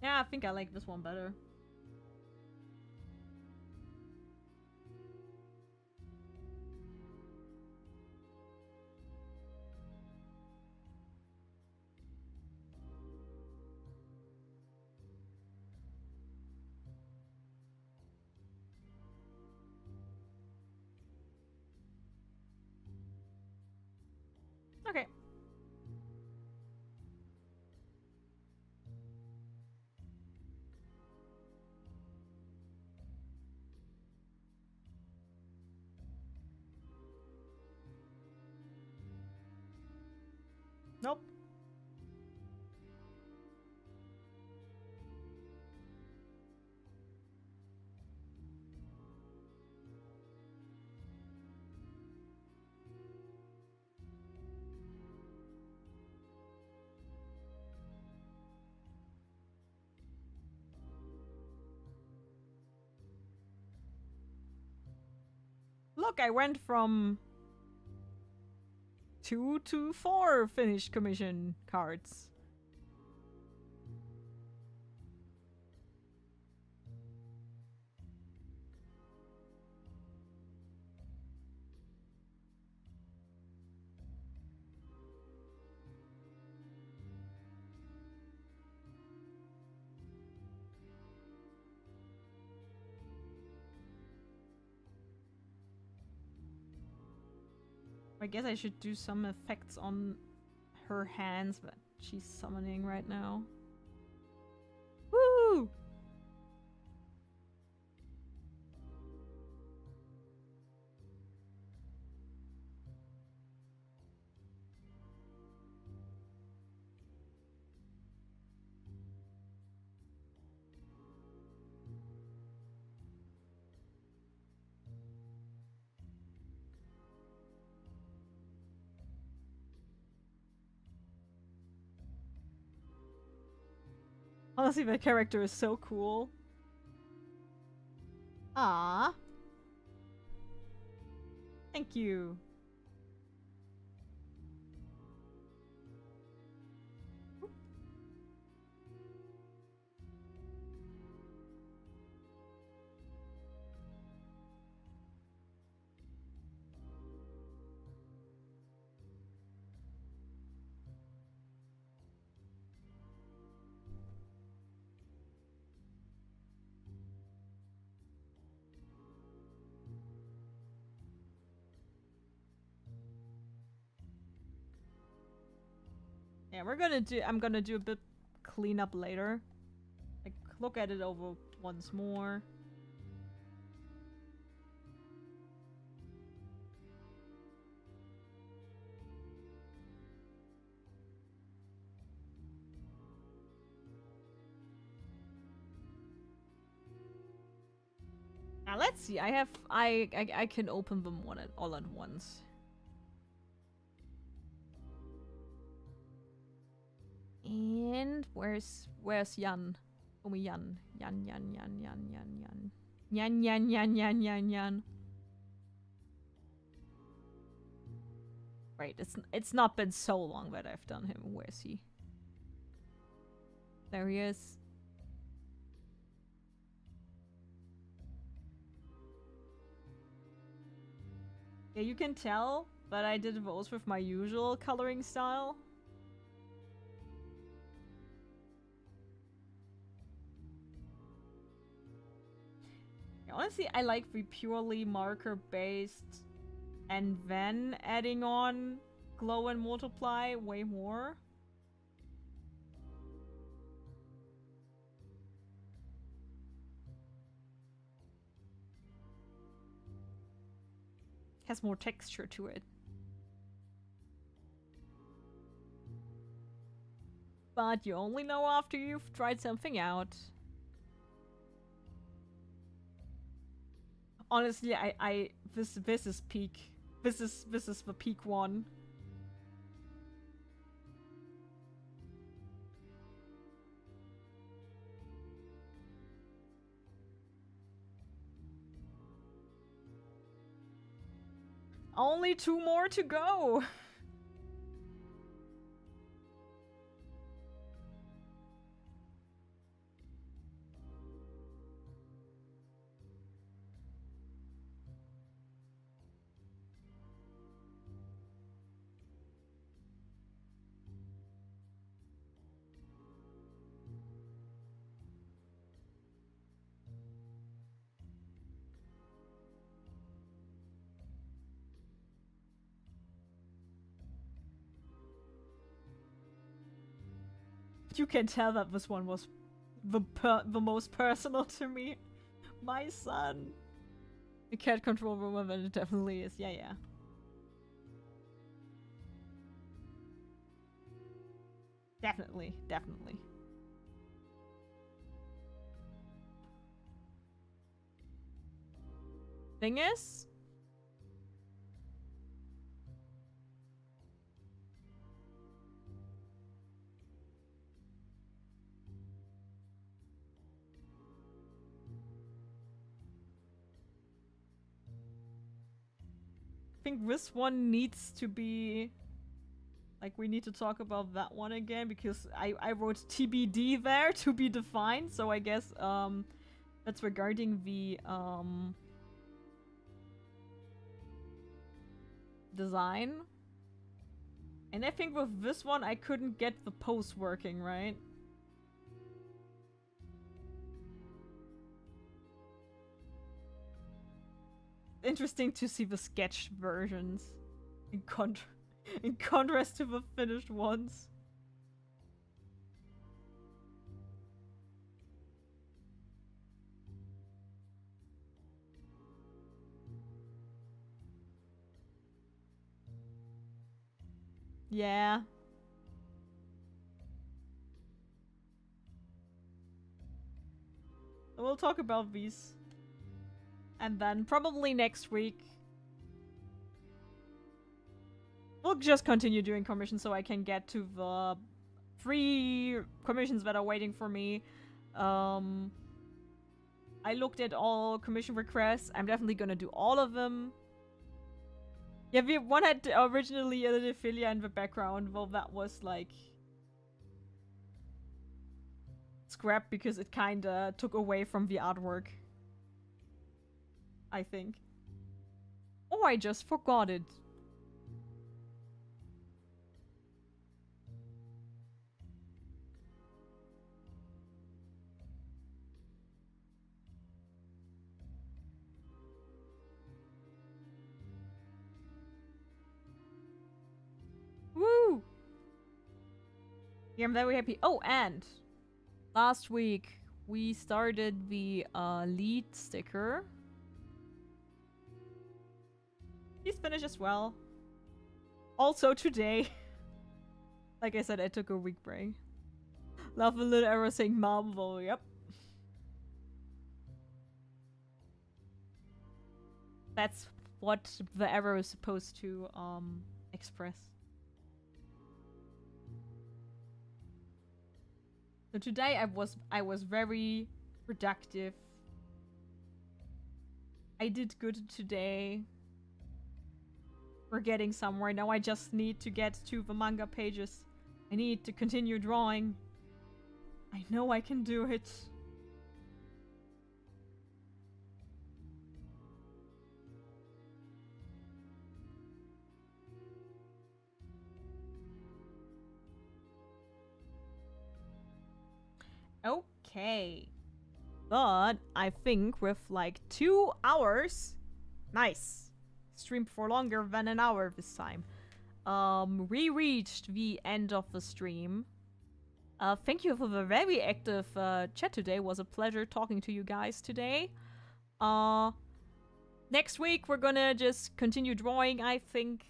Yeah, I think I like this one better. Okay. Nope. Look, I went from 2 to 4 finished commission cards. I guess I should do some effects on her hands, but she's summoning right now. Woo! Honestly, my character is so cool. Ah, thank you. Yeah, I'm gonna do a bit cleanup later. Like, look at it over once more. Now let's see. I can open them all at once. And where's Yan? Oh, me Yan. Yan. Yan. Right, it's not been so long that I've done him. Where's he? There he is. Yeah, you can tell, but I did those with my usual coloring style. Honestly, I like the purely marker-based and then adding on glow and multiply way more. Has more texture to it. But you only know after you've tried something out. Honestly, this is peak. This is the peak one. Only 2 more to go. You can tell that this one was the most personal to me. My son. The cat control room event, it definitely is. Yeah. Definitely, definitely. Thing is, I think this one needs to be like, we need to talk about that one again because I wrote TBD there, to be defined. So I guess that's regarding the design. And I think with this one I couldn't get the pose working, right? Interesting to see the sketched versions in in contrast to the finished ones. Yeah. We'll talk about these. And then probably next week we'll just continue doing commissions so I can get to the 3 commissions that are waiting for me. I looked at all commission requests. I'm definitely gonna do all of them. Yeah, the one had originally a little Philia in the background. Well, that was like scrapped because it kinda took away from the artwork, I think. Oh, I just forgot it. Woo! Yeah, I'm very happy. Oh, and last week we started the lead sticker. He's finished as well. Also today. Like I said, I took a week break. Love a little arrow saying Marvel, yep. That's what the arrow is supposed to express. So today I was very productive. I did good today. We're getting somewhere. Now I just need to get to the manga pages. I need to continue drawing. I know I can do it. Okay. But I think with like 2 hours, nice. Streamed for longer than an hour this time. We reached the end of the stream. Thank you for the very active chat today. It was a pleasure talking to you guys today. Next week we're gonna just continue drawing, I think.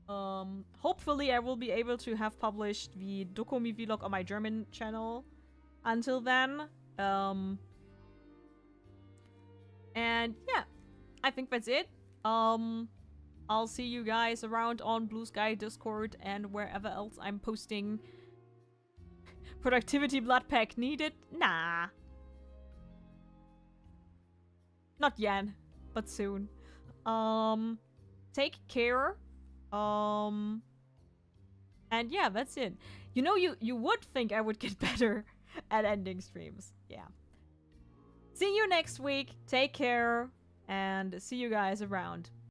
Hopefully I will be able to have published the Dokomi vlog on my German channel until then. And yeah, I think that's it. I'll see you guys around on Blue Sky, Discord, and wherever else I'm posting productivity blood pack needed. Nah. Not yet, but soon. Take care. And yeah, that's it. You know, you would think I would get better at ending streams. Yeah. See you next week. Take care, and see you guys around.